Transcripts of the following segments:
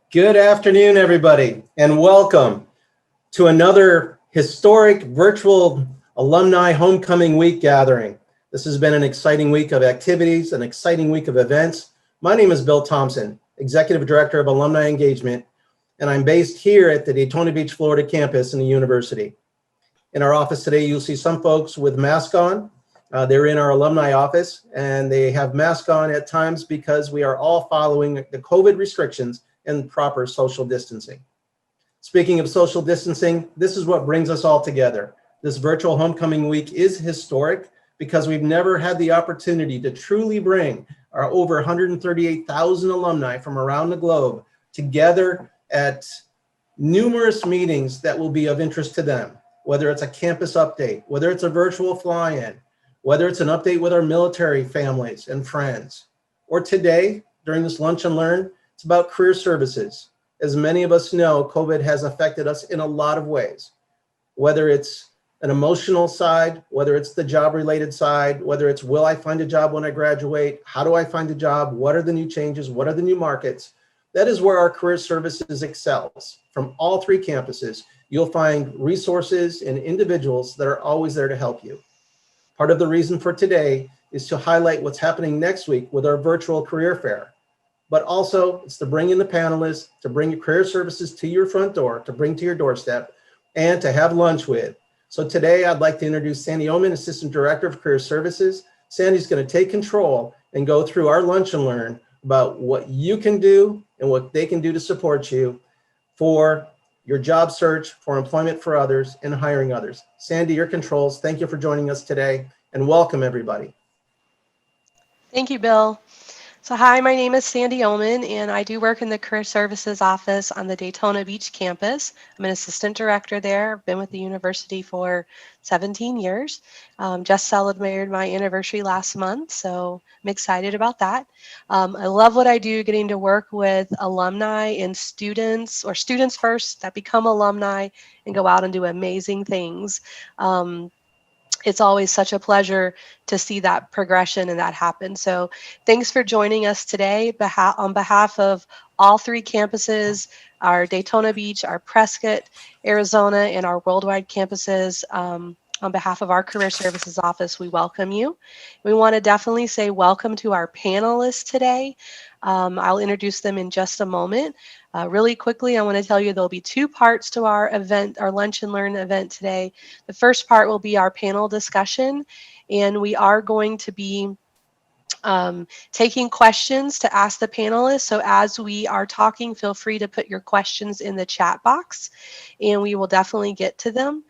Good afternoon, everybody, and welcome to another historic virtual alumni homecoming week gathering. This has been an exciting week of activities, an exciting week of events. My name is Bill Thompson, Executive Director of Alumni Engagement, and I'm based here at the Daytona Beach, Florida campus in the university. In our office today, you'll see some folks with masks on. They're in our alumni office, and they have masks on at times because we are all following the COVID restrictions and proper social distancing. Speaking of social distancing, this is what brings us all together. This virtual homecoming week is historic because we've never had the opportunity to truly bring our over 138,000 alumni from around the globe together at numerous meetings that will be of interest to them, whether it's a campus update, whether it's a virtual fly-in, whether it's an update with our military families and friends, or today, during this lunch and learn, it's about career services. As many of us know, COVID has affected us in a lot of ways, whether it's an emotional side, whether it's the job-related side, whether it's will I find a job when I graduate, how do I find a job, what are the new changes, what are the new markets? That is where our career services excels. From all three campuses, you'll find resources and individuals that are always there to help you. Part of the reason for today is to highlight what's happening next week with our virtual career fair. But also it's to bring in the panelists, to bring your career services to your front door, to bring to your doorstep, and to have lunch with. So today I'd like to introduce Sandy Oman, Assistant Director of Career Services. Sandy's going to take control and go through our lunch and learn about what you can do and what they can do to support you for your job search, for employment for others, and hiring others. Sandy, your controls. Thank you for joining us today, and welcome everybody. Thank you, Bill. So hi, my name is Sandy Oman, and I do work in the Career Services office on the Daytona Beach campus. I'm an assistant director there. I've been with the university for 17 years. Just celebrated my anniversary last month, so I'm excited about that. I love what I do, getting to work with alumni and students, or students first, that become alumni and go out and do amazing things. It's always such a pleasure to see that progression and that happen. So thanks for joining us today on behalf of all three campuses, our Daytona Beach, our Prescott, Arizona, and our worldwide campuses. On behalf of our Career Services Office, we welcome you. We want to definitely say welcome to our panelists today. I'll introduce them in just a moment. Really quickly, I want to tell you there'll be two parts to our event, our Lunch and Learn event today. The first part will be our panel discussion, and we are going to be taking questions to ask the panelists. So as we are talking, feel free to put your questions in the chat box, and we will definitely get to them.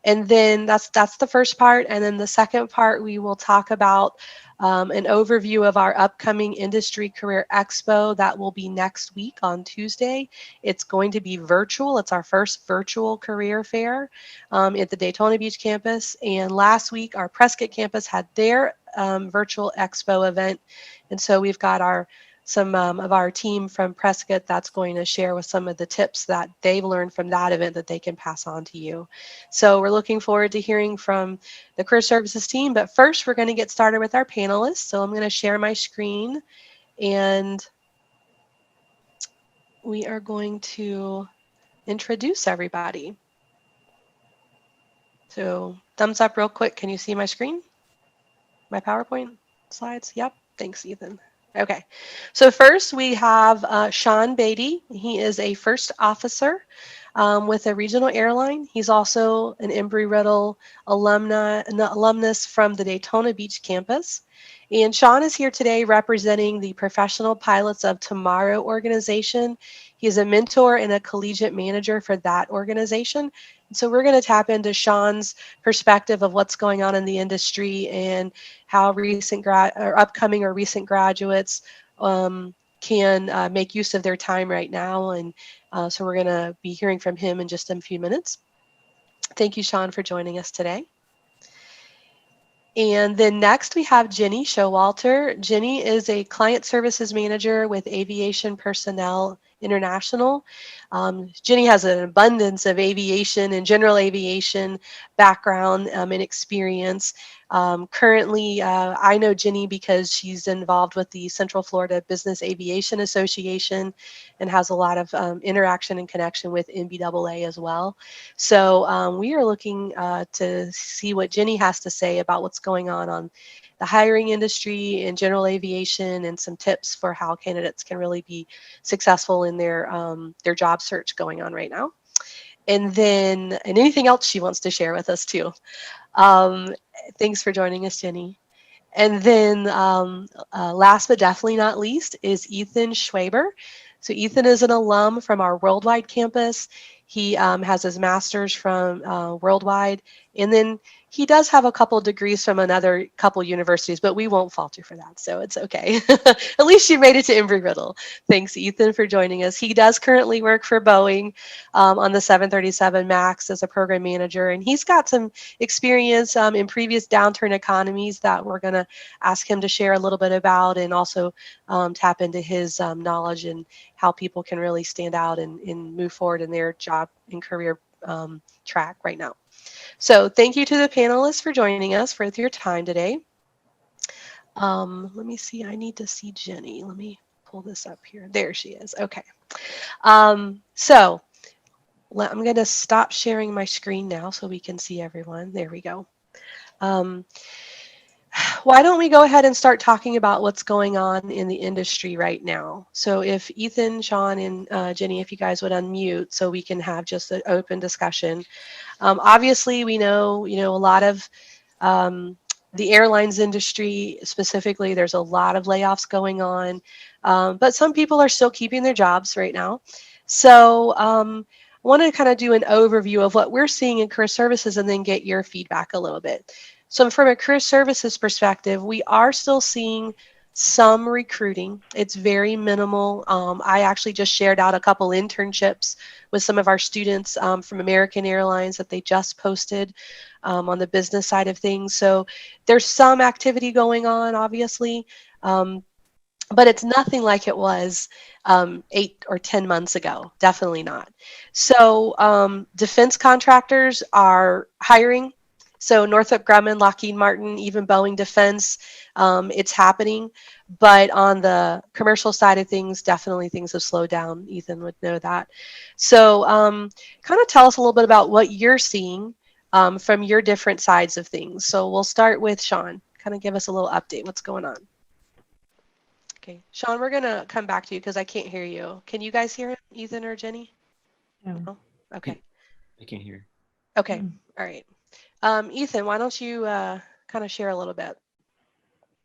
And then that's the first part. And then the second part, we will talk about an overview of our upcoming Industry Career Expo that will be next week on Tuesday. It's going to be virtual. It's our first virtual career fair at the Daytona Beach campus. And last week, our Prescott campus had their virtual expo event. And so we've got some of our team from Prescott that's going to share with some of the tips that they've learned from that event that they can pass on to you. So we're looking forward to hearing from the Career Services team. But first, we're going to get started with our panelists. So I'm going to share my screen, and we are going to introduce everybody. So thumbs up real quick. Can you see my screen? My PowerPoint slides? Yep. Thanks, Ethan. Okay, so first we have Sean Beatty. He is a first officer with a regional airline. He's also an Embry-Riddle alumnus from the Daytona Beach campus. And Sean is here today representing the Professional Pilots of Tomorrow organization. He is a mentor and a collegiate manager for that organization. So we're going to tap into Sean's perspective of what's going on in the industry and how upcoming or recent graduates can make use of their time right now. And so we're going to be hearing from him in just a few minutes. Thank you, Sean, for joining us today. And then next we have Jenny Showalter. Jenny is a client services manager with Aviation Personnel International. Jenny has an abundance of aviation and general aviation background and experience. Currently, I know Jenny because she's involved with the Central Florida Business Aviation Association and has a lot of interaction and connection with NBAA as well. So we are looking to see what Jenny has to say about what's going on the hiring industry and general aviation, and some tips for how candidates can really be successful in their job search going on right now. And anything else she wants to share with us too. Um, Thanks for joining us, Jenny. And then last but definitely not least is Ethan Schwaber. So Ethan is an alum from our Worldwide campus. He has his master's from Worldwide, and then he does have a couple degrees from another couple universities, but we won't falter for that, so it's okay. At least you made it to Embry-Riddle. Thanks, Ethan, for joining us. He does currently work for Boeing on the 737 MAX as a program manager, and he's got some experience in previous downturn economies that we're going to ask him to share a little bit about, and also tap into his knowledge and how people can really stand out and move forward in their job and career track right now. So thank you to the panelists for joining us for your time today. Let me see, I need to see Jenny. Let me pull this up here. There she is. Okay. So I'm going to stop sharing my screen now so we can see everyone. There we go. Why don't we go ahead and start talking about what's going on in the industry right now? So if Ethan, Sean, and Jenny, if you guys would unmute so we can have just an open discussion. Obviously, we know, a lot of the airlines industry specifically, there's a lot of layoffs going on, but some people are still keeping their jobs right now. So I want to kind of do an overview of what we're seeing in career services and then get your feedback a little bit. So from a career services perspective, we are still seeing some recruiting. It's very minimal. I actually just shared out a couple internships with some of our students from American Airlines that they just posted on the business side of things. So there's some activity going on, obviously, but it's nothing like it was 8 or 10 months ago. Definitely not. So defense contractors are hiring. So Northrop Grumman, Lockheed Martin, even Boeing Defense, it's happening. But on the commercial side of things, definitely things have slowed down. Ethan would know that. So kind of tell us a little bit about what you're seeing from your different sides of things. So we'll start with Sean. Kind of give us a little update. What's going on? Okay, Sean, we're going to come back to you because I can't hear you. Can you guys hear Ethan or Jenny? No. Okay. I can't hear. Okay. All right. Ethan, why don't you kind of share a little bit?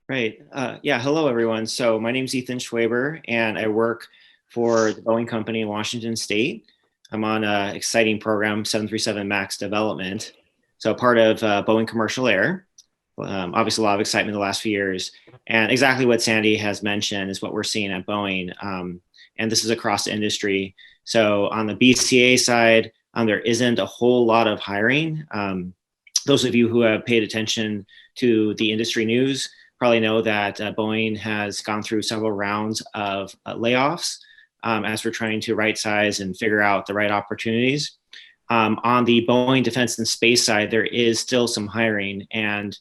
Right. Yeah. Hello, everyone. So my name is Ethan Schwaber, and I work for the Boeing company in Washington State. I'm on an exciting program, 737 MAX development. So part of Boeing Commercial Air. Obviously, a lot of excitement in the last few years. And exactly what Sandy has mentioned is what we're seeing at Boeing. And this is across the industry. So on the BCA side, there isn't a whole lot of hiring. Those of you who have paid attention to the industry news probably know that Boeing has gone through several rounds of layoffs as we're trying to right size and figure out the right opportunities. On the Boeing Defense and Space side, there is still some hiring, and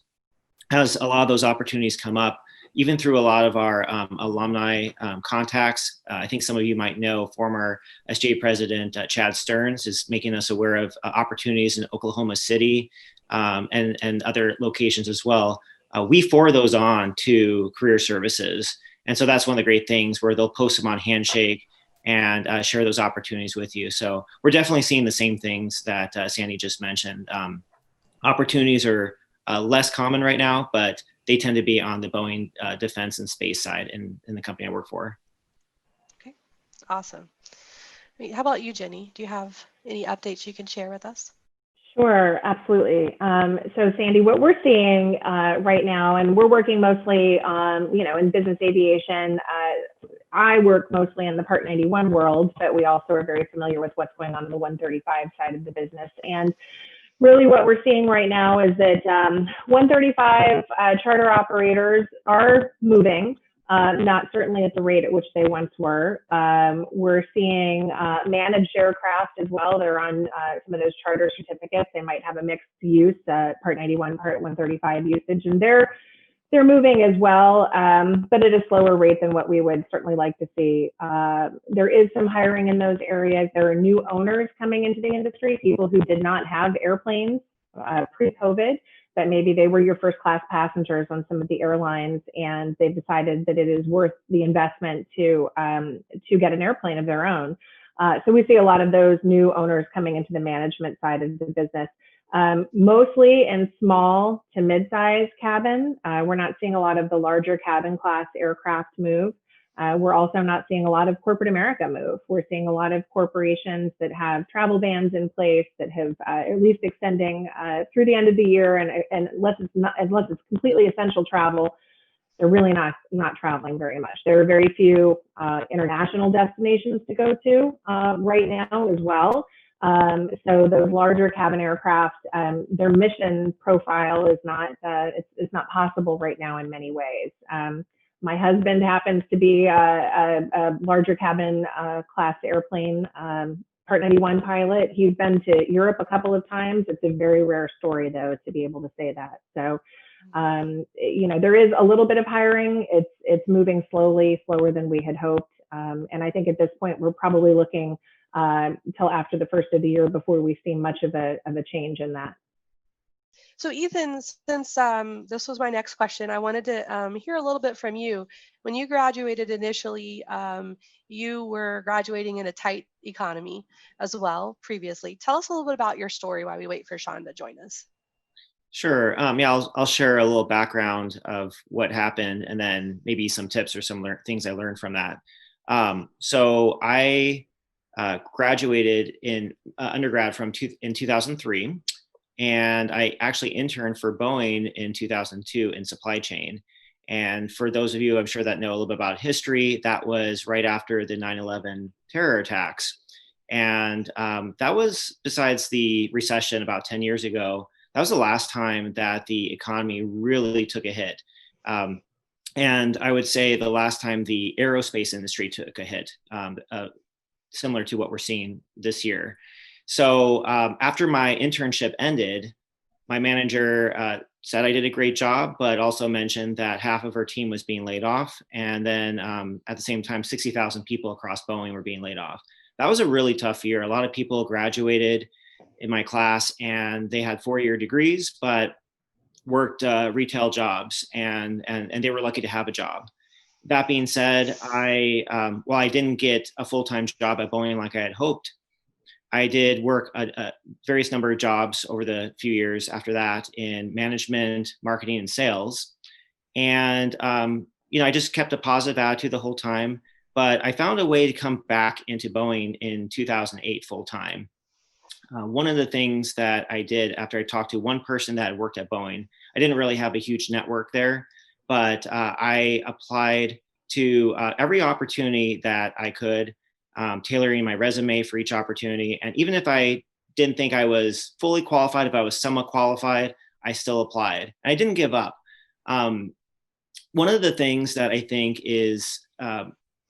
as a lot of those opportunities come up, even through a lot of our alumni contacts, I think some of you might know former SJ President Chad Stearns is making us aware of opportunities in Oklahoma City and other locations as well. We forward those on to career services. And so that's one of the great things where they'll post them on Handshake and share those opportunities with you. So we're definitely seeing the same things that Sandy just mentioned. Opportunities are less common right now, but they tend to be on the Boeing defense and space side in the company I work for. Okay, awesome. How about you, Jenny? Do you have any updates you can share with us? Sure, absolutely. So Sandy, what we're seeing right now, and we're working mostly on, in business aviation. I work mostly in the Part 91 world, but we also are very familiar with what's going on the 135 side of the business. And really what we're seeing right now is that 135 charter operators are moving. not certainly at the rate at which they once were. We're seeing managed aircraft as well. They're on some of those charter certificates. They might have a mixed use, Part 91, Part 135 usage, and they're moving as well, but at a slower rate than what we would certainly like to see. There is some hiring in those areas. There are new owners coming into the industry, people who did not have airplanes pre-COVID, but maybe they were your first class passengers on some of the airlines, and they've decided that it is worth the investment to get an airplane of their own. So we see a lot of those new owners coming into the management side of the business. Mostly in small to mid-size cabin. We're not seeing a lot of the larger cabin class aircraft move. We're also not seeing a lot of corporate America move. We're seeing a lot of corporations that have travel bans in place that have at least extending through the end of the year, and unless it's completely essential travel, they're really not traveling very much. There are very few international destinations to go to right now as well. So those larger cabin aircraft, their mission profile is not, it's not possible right now in many ways. My husband happens to be a larger cabin class airplane Part 91 pilot. He's been to Europe a couple of times. It's a very rare story though to be able to say that. So, there is a little bit of hiring. It's moving slowly, slower than we had hoped. And I think at this point, we're probably looking until after the first of the year before we see much of a change in that. So Ethan, since this was my next question, I wanted to hear a little bit from you. When you graduated initially, you were graduating in a tight economy as well previously. Tell us a little bit about your story while we wait for Sean to join us. Sure. I'll share a little background of what happened, and then maybe some tips or some things I learned from that. So I graduated in undergrad in 2003, and I actually interned for Boeing in 2002 in supply chain. And for those of you, I'm sure that know a little bit about history, that was right after the 9/11 terror attacks. And that was, besides the recession about 10 years ago, that was the last time that the economy really took a hit. And I would say the last time the aerospace industry took a hit, similar to what we're seeing this year. So after my internship ended, my manager said I did a great job, but also mentioned that half of her team was being laid off. And then at the same time, 60,000 people across Boeing were being laid off. That was a really tough year. A lot of people graduated in my class and they had 4-year degrees, but worked retail jobs, and they were lucky to have a job. That being said, while I didn't get a full-time job at Boeing like I had hoped, I did work a various number of jobs over the few years after that in management, marketing, and sales. And, I just kept a positive attitude the whole time, but I found a way to come back into Boeing in 2008 full-time. One of the things that I did after I talked to one person that had worked at Boeing, I didn't really have a huge network there, but I applied to every opportunity that I could, tailoring my resume for each opportunity. And even if I didn't think I was fully qualified, if I was somewhat qualified, I still applied. And I didn't give up. One of the things that I think is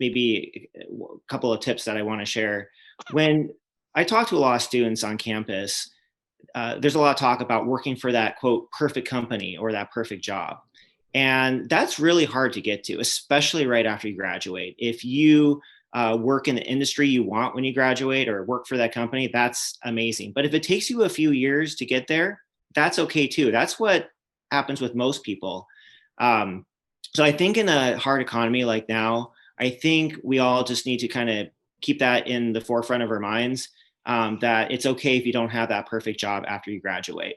maybe a couple of tips that I want to share. When I talk to a lot of students on campus, there's a lot of talk about working for that, quote, perfect company or that perfect job. And that's really hard to get to, especially right after you graduate. If you work in the industry you want when you graduate or work for that company, that's amazing. But if it takes you a few years to get there, that's okay too. That's what happens with most people. So I think in a hard economy like now, I think we all just need to kind of keep that in the forefront of our minds, that it's okay if you don't have that perfect job after you graduate.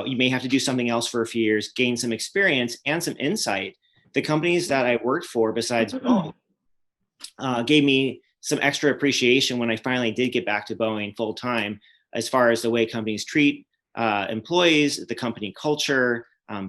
You may have to do something else for a few years, gain some experience and some insight. The companies that I worked for, besides Boeing, gave me some extra appreciation when I finally did get back to Boeing full time, as far as the way companies treat employees, the company culture,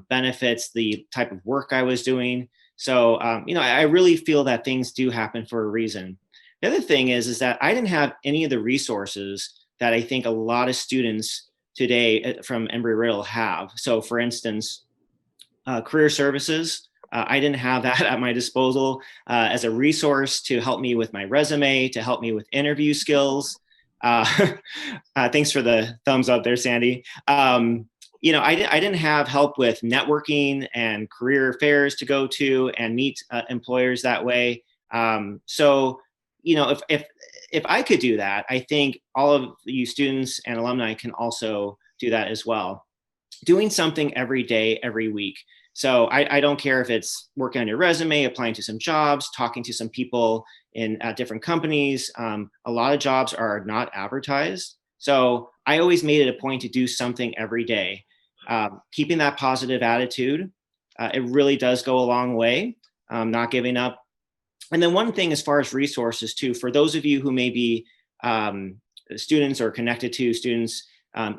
benefits, the type of work I was doing. So, I really feel that things do happen for a reason. The other thing is that I didn't have any of the resources that I think a lot of students today from Embry-Riddle have. So for instance, career services I didn't have that at my disposal as a resource to help me with my resume, to help me with interview skills. Thanks for the thumbs up there, Sandy. I didn't have help with networking and career fairs to go to and meet employers that way. So, if I could do that, I think all of you students and alumni can also do that as well. Doing something every day, every week. So I don't care if it's working on your resume, applying to some jobs, talking to some people in different companies. A lot of jobs are not advertised. So I always made it a point to do something every day. Keeping that positive attitude, it really does go a long way, not giving up. And then one thing as far as resources too, for those of you who may be students or connected to students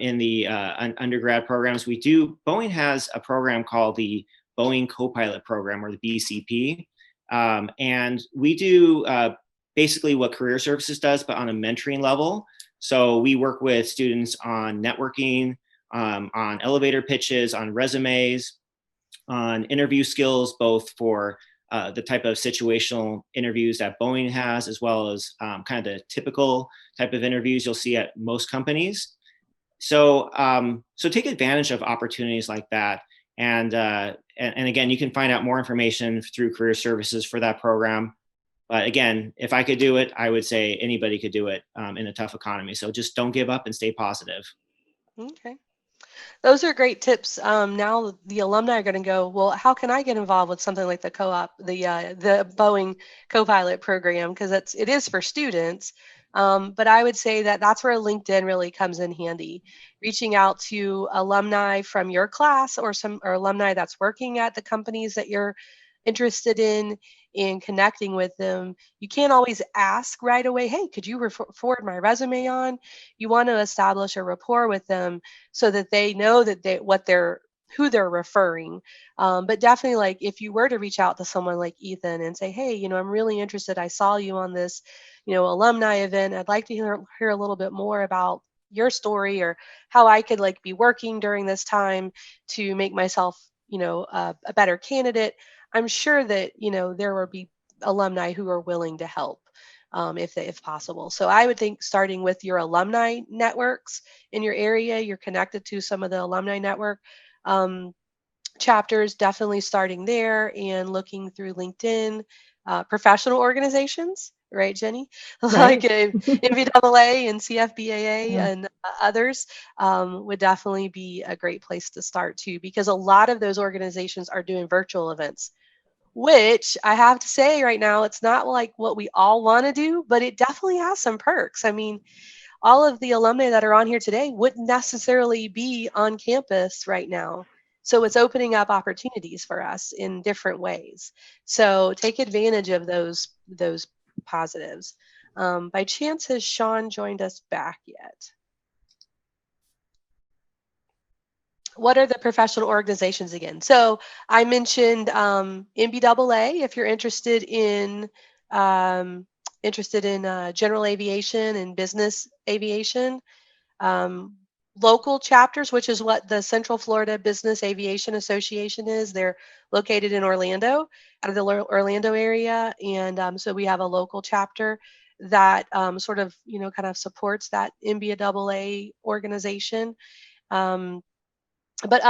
in the undergrad programs, Boeing has a program called the Boeing Co-Pilot Program, or the BCP. And we do basically what Career Services does, but on a mentoring level. So we work with students on networking, on elevator pitches, on resumes, on interview skills, both for the type of situational interviews that Boeing has, as well as kind of the typical type of interviews you'll see at most companies. So take advantage of opportunities like that. And again, you can find out more information through Career Services for that program. But again, if I could do it, I would say anybody could do it in a tough economy. So just don't give up and stay positive. Okay. Those are great tips. Now the alumni are going to go, well, how can I get involved with something like the co-op, the Boeing co-pilot program? Because it is for students. But I would say that that's where LinkedIn really comes in handy. Reaching out to alumni from your class or alumni that's working at the companies that you're interested in and connecting with them. You can't always ask right away, hey, could you forward my resume on? You want to establish a rapport with them so that they know that who they're referring. But definitely, like, if you were to reach out to someone like Ethan and say, hey, I'm really interested. I saw you on this, alumni event. I'd like to hear a little bit more about your story, or how I could like be working during this time to make myself, a better candidate. I'm sure that, there will be alumni who are willing to help. If possible. So I would think starting with your alumni networks in your area, you're connected to some of the alumni network chapters, definitely starting there and looking through LinkedIn, professional organizations, right, Jenny? Right. Like NVAA and CFBAA Yeah. and others would definitely be a great place to start too, because a lot of those organizations are doing virtual events, which I have to say right now, it's not like what we all want to do, but it definitely has some perks. I mean, all of the alumni that are on here today wouldn't necessarily be on campus right now. So it's opening up opportunities for us in different ways. So take advantage of those positives. By chance, has Sean joined us back yet? What are the professional organizations again? So I mentioned NBAA. If you're um, interested in general aviation and business aviation, um, local chapters, which is what the Central Florida Business Aviation Association is. They're located in Orlando, out of the Orlando area, and so we have a local chapter that sort of kind of supports that NBAA organization. Um, but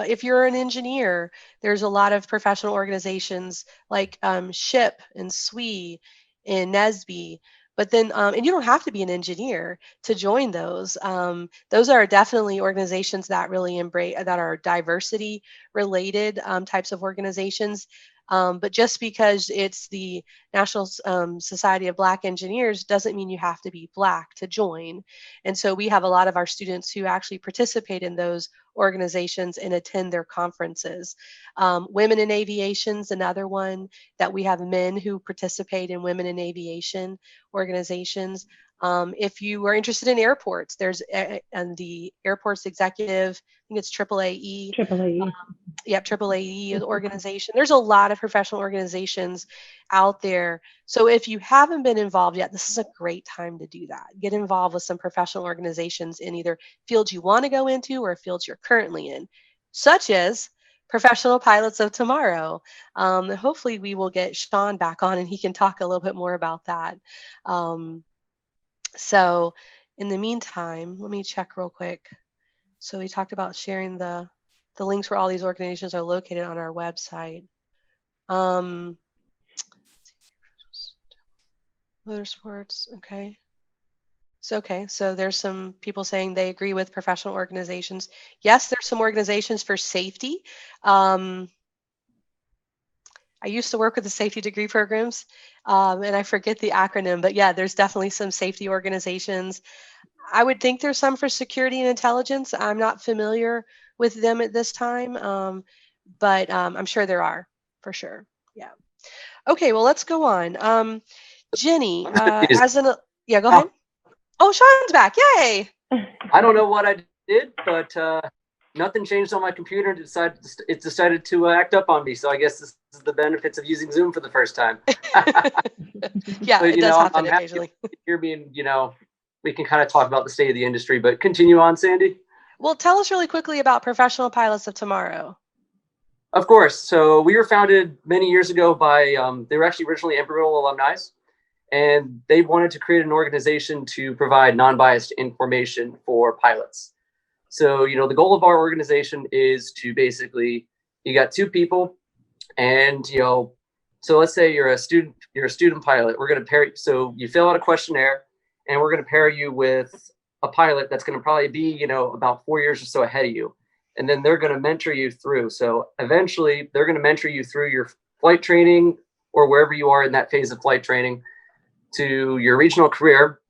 if you're an engineer, there's a lot of professional organizations like SHIP and SWE and NESB. But then, and you don't have to be an engineer to join those. Those are definitely organizations that really embrace, that are diversity related types of organizations. But just because it's the National Society of Black Engineers doesn't mean you have to be Black to join. And so we have a lot of our students who actually participate in those organizations and attend their conferences. Women in Aviation is another one that we have men who participate in Women in Aviation organizations. If you are interested in airports, there's and the Airports Executive, I think it's AAAE. AAA. Yep, AAAE organization. There's a lot of professional organizations out there. So if you haven't been involved yet, this is a great time to do that. Get involved with some professional organizations in either fields you want to go into or fields you're currently in, such as professional pilots of tomorrow. Hopefully we will get Sean back on and he can talk a little bit more about that. So in the meantime, let me check real quick. So we talked about sharing the links where all these organizations are located on our website. Motorsports, okay. So there's some people saying they agree with professional organizations. Yes, there's some organizations for safety. I used to work with the safety degree programs, and I forget the acronym, but yeah, there's definitely some safety organizations. I would think there's some for security and intelligence. I'm not familiar with them at this time, but I'm sure there are for sure. Yeah. Okay, well, let's go on. Jenny, yeah, go ahead. Oh, Sean's back. Yay. I don't know what I did, but nothing changed on my computer. It decided to act up on me. So I guess this is the benefits of using Zoom for the first time. Yeah, but, it does happen I'm happy occasionally. to hear me, and we can kind of talk about the state of the industry. But continue on, Sandy. Well, tell us really quickly about Professional Pilots of Tomorrow. Of course. So we were founded many years ago by they were actually originally Embry-Riddle alumni. And they wanted to create an organization to provide non-biased information for pilots. So, the goal of our organization is to basically, you got two people and, so let's say you're a student pilot. We're going to pair, so you fill out a questionnaire and we're going to pair you with a pilot that's going to probably be, about 4 years or so ahead of you. And then they're going to mentor you through. So eventually they're going to mentor you through your flight training or wherever you are in that phase of flight training to your regional career.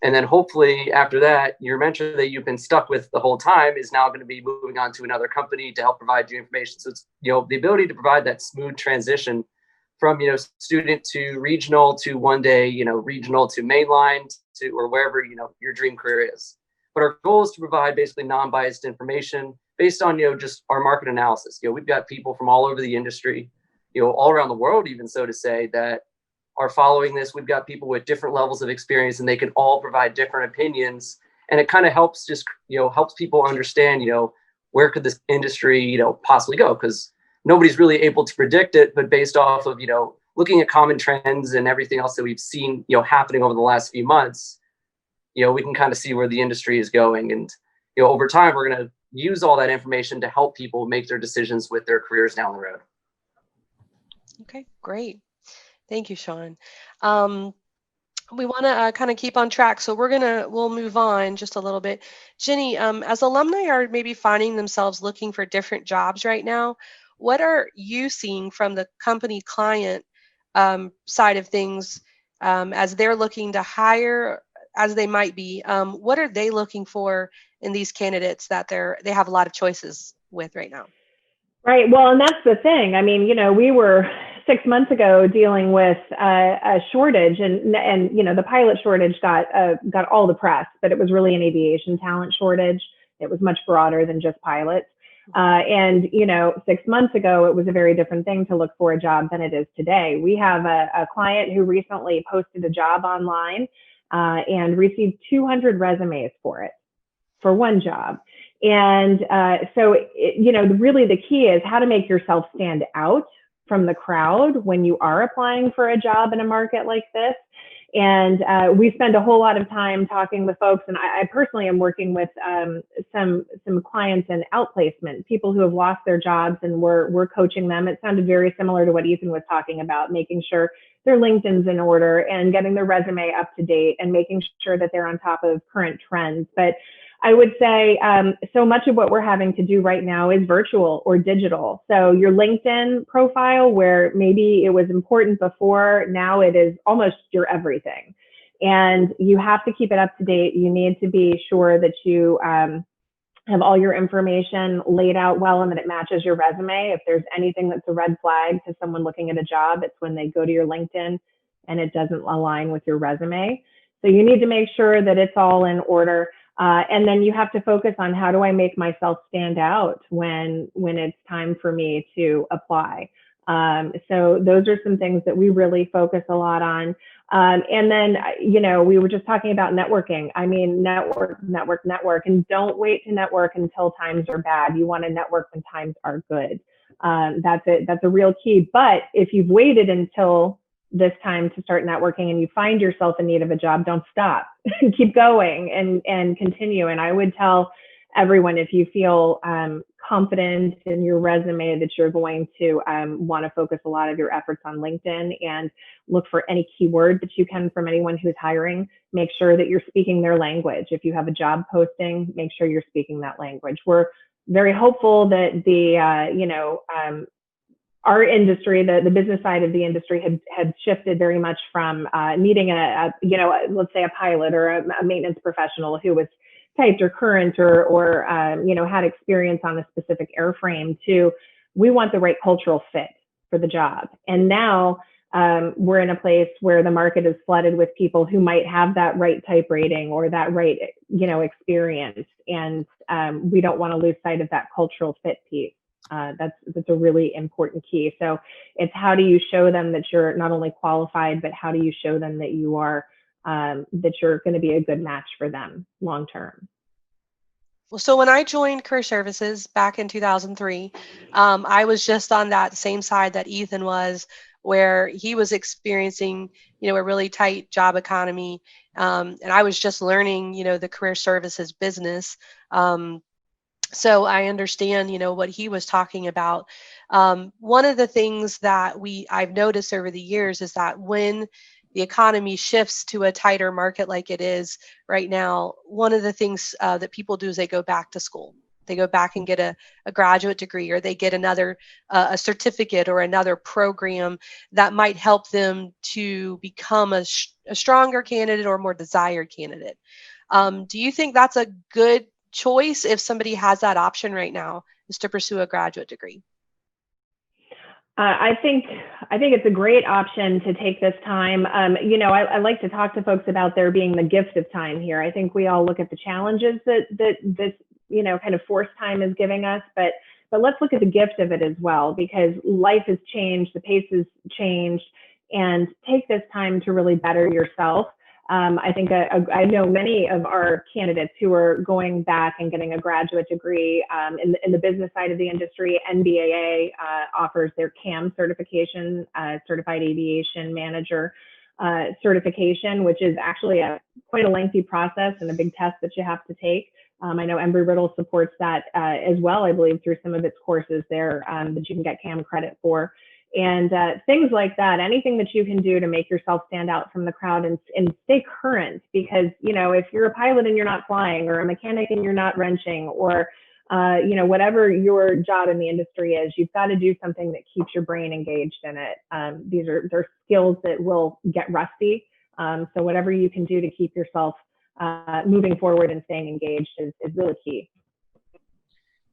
And then hopefully after that, your mentor that you've been stuck with the whole time is now going to be moving on to another company to help provide you information. So it's, the ability to provide that smooth transition from, student to regional to one day, regional to mainline to, or wherever, your dream career is. But our goal is to provide basically non-biased information based on, just our market analysis. We've got people from all over the industry, all around the world, even so to say, that are following this. We've got people with different levels of experience and they can all provide different opinions. And it kind of helps helps people understand, where could this industry, possibly go? Because nobody's really able to predict it, but based off of, looking at common trends and everything else that we've seen, happening over the last few months, we can kind of see where the industry is going. And, over time, we're going to use all that information to help people make their decisions with their careers down the road. Okay, great. Thank you, Sean. We want to kind of keep on track, so we'll move on just a little bit. Jenny, as alumni are maybe finding themselves looking for different jobs right now, what are you seeing from the company client side of things as they're looking to hire, as they might be? What are they looking for in these candidates that they have a lot of choices with right now? Right. Well, and that's the thing. I mean, we were 6 months ago dealing with a shortage, and the pilot shortage got all the press, but it was really an aviation talent shortage. It was much broader than just pilots. And 6 months ago, it was a very different thing to look for a job than it is today. We have a client who recently posted a job online and received 200 resumes for one job. And so, really the key is how to make yourself stand out from the crowd when you are applying for a job in a market like this. And we spend a whole lot of time talking with folks. And I personally am working with some clients in outplacement, people who have lost their jobs, and we're coaching them. It sounded very similar to what Ethan was talking about, making sure their LinkedIn's in order and getting their resume up to date and making sure that they're on top of current trends. But I would say so much of what we're having to do right now is virtual or digital. So your LinkedIn profile, where maybe it was important before, now it is almost your everything. And you have to keep it up to date. You need to be sure that you have all your information laid out well and that it matches your resume. If there's anything that's a red flag to someone looking at a job, it's when they go to your LinkedIn and it doesn't align with your resume. So you need to make sure that it's all in order. And then you have to focus on, how do I make myself stand out when it's time for me to apply? So those are some things that we really focus a lot on. And then, we were just talking about networking. I mean, network, and don't wait to network until times are bad. You want to network when times are good. That's it. That's a real key. But if you've waited until this time to start networking and you find yourself in need of a job, don't stop. Keep going and continue. And I would tell everyone, if you feel confident in your resume, that you're going to want to focus a lot of your efforts on LinkedIn and look for any keyword that you can from anyone who's hiring. Make sure that you're speaking their language. If you have a job posting, make sure you're speaking that language. We're very hopeful that our industry, the business side of the industry, had shifted very much from needing let's say a pilot or a maintenance professional who was typed or current or had experience on a specific airframe to, we want the right cultural fit for the job. And now we're in a place where the market is flooded with people who might have that right type rating or that right experience, and we don't want to lose sight of that cultural fit piece. That's a really important key. So it's, how do you show them that you're not only qualified, but how do you show them that you are that you're going to be a good match for them long term? Well, so when I joined Career Services back in 2003, I was just on that same side that Ethan was, where he was experiencing, a really tight job economy, and I was just learning, the career services business. So I understand, what he was talking about. One of the things that I've noticed over the years is that when the economy shifts to a tighter market like it is right now, one of the things that people do is they go back to school. They go back and get a graduate degree, or they get another a certificate or another program that might help them to become a stronger candidate or more desired candidate. Do you think that's a good choice if somebody has that option right now, is to pursue a graduate degree? I think it's a great option to take this time. I like to talk to folks about there being the gift of time here. I think we all look at the challenges that this kind of forced time is giving us, but let's look at the gift of it as well, because life has changed, the pace has changed, and take this time to really better yourself. I think I know many of our candidates who are going back and getting a graduate degree in the business side of the industry. NBAA offers their CAM certification, Certified Aviation Manager certification, which is actually quite a lengthy process and a big test that you have to take. I know Embry-Riddle supports that as well, I believe, through some of its courses there that you can get CAM credit for. And things like that, anything that you can do to make yourself stand out from the crowd and stay current, because, if you're a pilot and you're not flying, or a mechanic and you're not wrenching, or, whatever your job in the industry is, you've got to do something that keeps your brain engaged in it. They're skills that will get rusty. So whatever you can do to keep yourself moving forward and staying engaged is really key.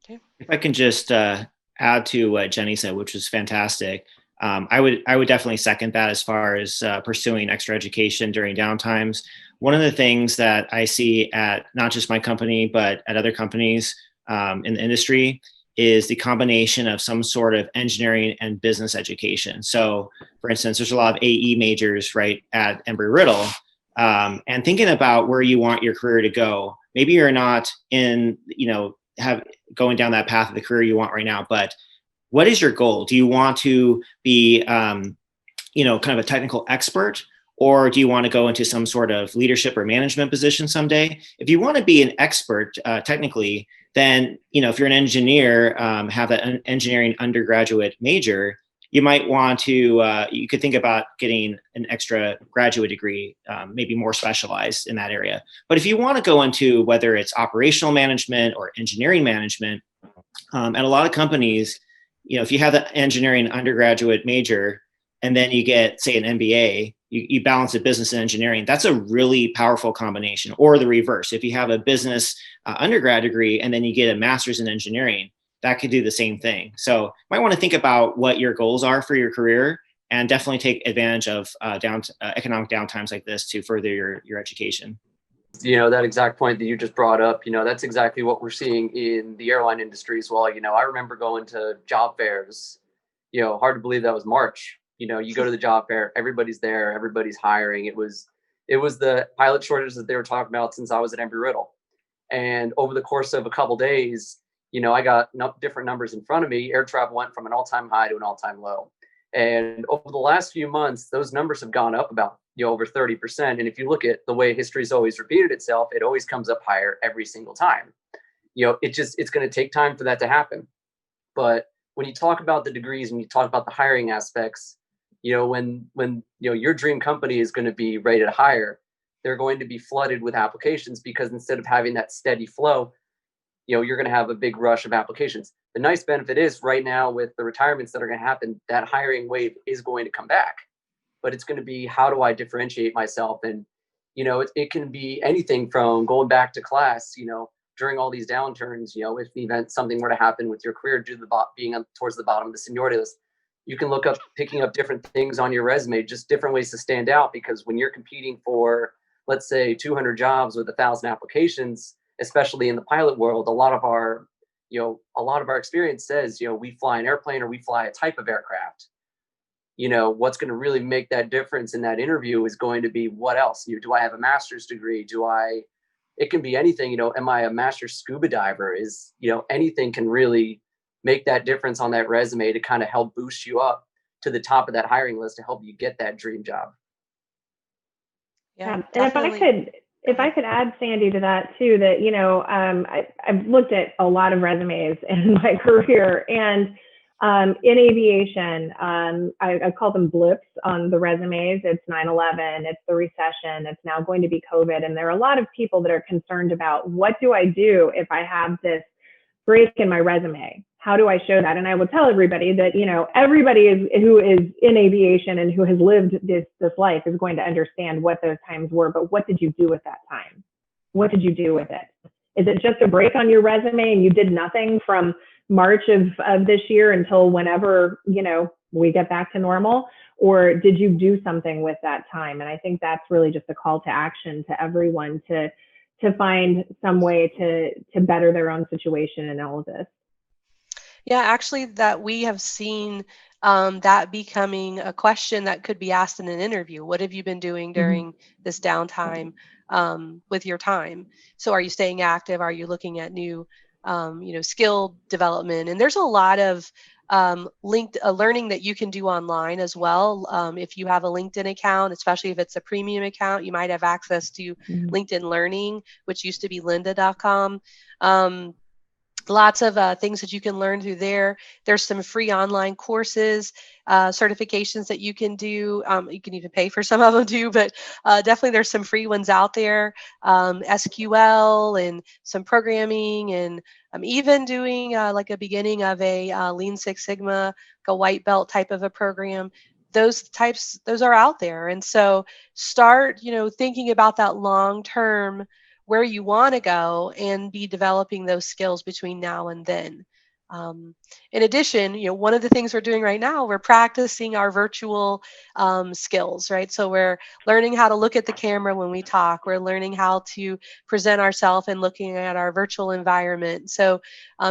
If I can just add to what Jenny said, which was fantastic. I would definitely second that as far as pursuing extra education during downtimes. One of the things that I see at not just my company, but at other companies in the industry is the combination of some sort of engineering and business education. So for instance, there's a lot of AE majors right at Embry-Riddle, and thinking about where you want your career to go. Maybe you're not in, going down that path of the career you want right now, but what is your goal? Do you want to be, kind of a technical expert, or do you want to go into some sort of leadership or management position someday? If you want to be an expert technically, then, if you're an engineer, have that engineering undergraduate major, you might want to, you could think about getting an extra graduate degree, maybe more specialized in that area. But if you want to go into whether it's operational management or engineering management, at a lot of companies, if you have the engineering undergraduate major and then you get, say, an MBA, you balance a business and engineering. That's a really powerful combination. Or the reverse. If you have a business undergrad degree and then you get a master's in engineering, that could do the same thing. So you might want to think about what your goals are for your career, and definitely take advantage of economic downtimes like this to further your education. That exact point that you just brought up, that's exactly what we're seeing in the airline industry as well. I remember going to job fairs, hard to believe that was March. You go to the job fair, everybody's there, everybody's hiring. It was the pilot shortage that they were talking about since I was at Embry-Riddle. And over the course of a couple days, I got different numbers in front of me. Air travel went from an all-time high to an all-time low. And over the last few months, those numbers have gone up about over 30%. And if you look at the way history's always repeated itself, it always comes up higher every single time. It's going to take time for that to happen. But when you talk about the degrees and you talk about the hiring aspects, when your dream company is going to be rated higher, they're going to be flooded with applications, because instead of having that steady flow, you're going to have a big rush of applications. The nice benefit is right now, with the retirements that are going to happen, that hiring wave is going to come back. But it's going to be, how do I differentiate myself? And, it can be anything from going back to class, during all these downturns, if the event, something were to happen with your career due to being towards the bottom of the seniority list, you can look up, picking up different things on your resume, just different ways to stand out. Because when you're competing for, let's say, 200 jobs with 1,000 applications, especially in the pilot world, a lot of our experience says, we fly an airplane or we fly a type of aircraft. What's going to really make that difference in that interview is going to be, what else? Do I have a master's degree? It can be anything. Am I a master scuba diver? Anything can really make that difference on that resume to kind of help boost you up to the top of that hiring list to help you get that dream job. Yeah, and if I could add, Sandy, to that too, that I've looked at a lot of resumes in my career, and in aviation, I call them blips on the resumes. It's 9/11, it's the recession, it's now going to be COVID, and there are a lot of people that are concerned about, what do I do if I have this break in my resume? How do I show that? And I will tell everybody that, everybody who is in aviation and who has lived this life is going to understand what those times were. But what did you do with that time? What did you do with it? Is it just a break on your resume and you did nothing from March of this year until whenever, we get back to normal? Or did you do something with that time? And I think that's really just a call to action to everyone to find some way to better their own situation in all of this. Yeah, actually, that we have seen that becoming a question that could be asked in an interview. What have you been doing during this downtime with your time? So are you staying active? Are you looking at new, skill development? And there's a lot of learning that you can do online as well. If you have a LinkedIn account, especially if it's a premium account, you might have access to LinkedIn Learning, which used to be lynda.com. Lots of things that you can learn through there. There's some free online courses, certifications that you can do. You can even pay for some of them too, but definitely there's some free ones out there. SQL and some programming, and even doing like a beginning of a Lean Six Sigma, like a white belt type of a program. Those are out there. And so start, thinking about that long term, where you want to go, and be developing those skills between now and then. In addition, one of the things we're doing right now, we're practicing our virtual skills, right? So we're learning how to look at the camera when we talk. We're learning how to present ourselves and looking at our virtual environment. So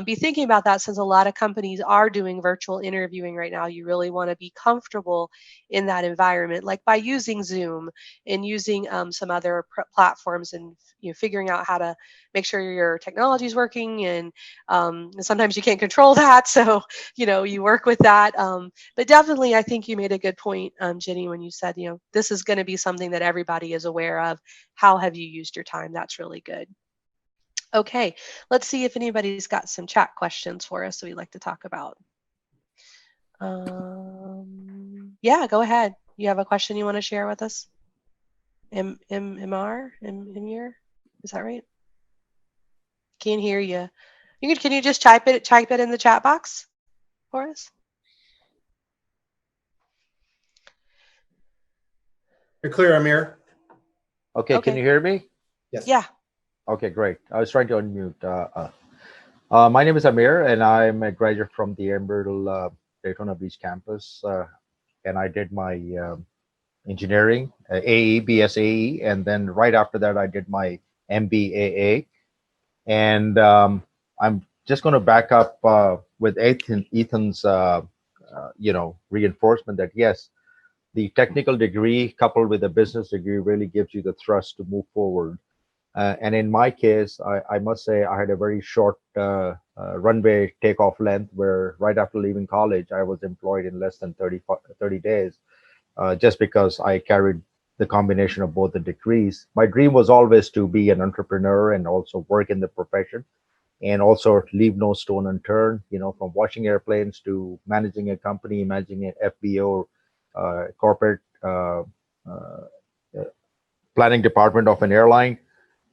be thinking about that, since a lot of companies are doing virtual interviewing right now. You really want to be comfortable in that environment, like by using Zoom and using some other platforms, and figuring out how to make sure your technology is working. And sometimes you can't control that, so you work with that. But definitely, I think you made a good point, Jenny, when you said this is going to be something that everybody is aware of. How have you used your time? That's really good. Okay, let's see if anybody's got some chat questions for us that we'd like to talk about. Yeah, go ahead. You have a question you want to share with us? Emir? Is that right? Can't hear you. Can you just type it in the chat box for us? You're clear, Amir. Okay, can you hear me? Yes. Yeah. Okay, great. I was trying to unmute. My name is Amir, and I'm a graduate from the Embry-Riddle Daytona Beach campus, and I did my engineering, AE, BSAE, and then right after that, I did my MBAA. And I'm just going to back up with Ethan's reinforcement that yes, the technical degree coupled with a business degree really gives you the thrust to move forward. And in my case, I must say I had a very short runway takeoff length where right after leaving college, I was employed in less than 30 days, just because I carried the combination of both the degrees. My dream was always to be an entrepreneur and also work in the profession and also leave no stone unturned, from washing airplanes to managing a company, managing an FBO, corporate uh, planning department of an airline,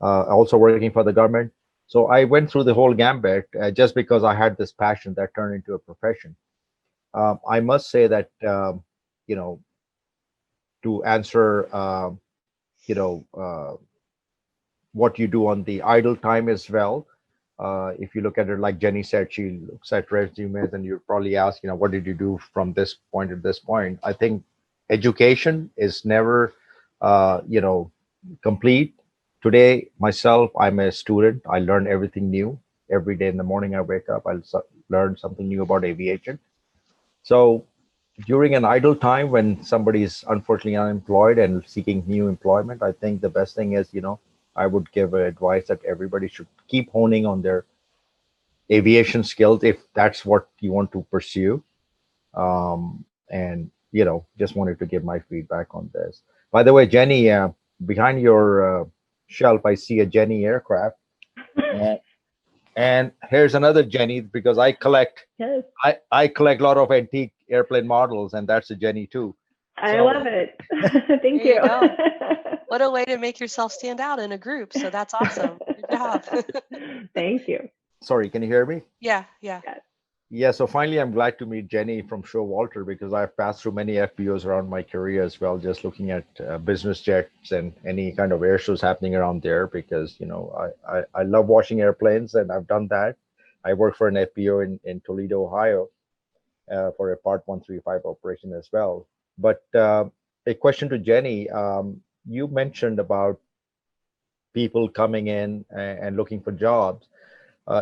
also working for the government. So I went through the whole gambit just because I had this passion that turned into a profession. I must say that, you know, to answer, you know, uh, what you do on the idle time as well. If you look at it, like Jenny said, she looks at resumes and you probably ask, what did you do from this point to this point? I think education is never, complete. Today, myself, I'm a student. I learn everything new every day. In the morning, I wake up, learn something new about aviation. So during an idle time when somebody is unfortunately unemployed and seeking new employment, I think the best thing is, I would give advice that everybody should keep honing on their aviation skills if that's what you want to pursue. And, just wanted to give my feedback on this. By the way, Jenny, behind your shelf, I see a Jenny aircraft. And, and here's another Jenny because I collect Yes, I collect a lot of antique airplane models, and that's a Jenny too. I So love it. Thank There you. you go. What a way to make yourself stand out in a group. So that's awesome. Good job. Thank you. sorry, can you hear me? Yeah. Yeah, so finally, I'm glad to meet Jenny from Showalter because I've passed through many FBOs around my career as well, just looking at business jets and any kind of air shows happening around there because, I love washing airplanes and I've done that. I work for an FBO in Toledo, Ohio, for a Part 135 operation as well. But a question to Jenny, you mentioned about people coming in and looking for jobs.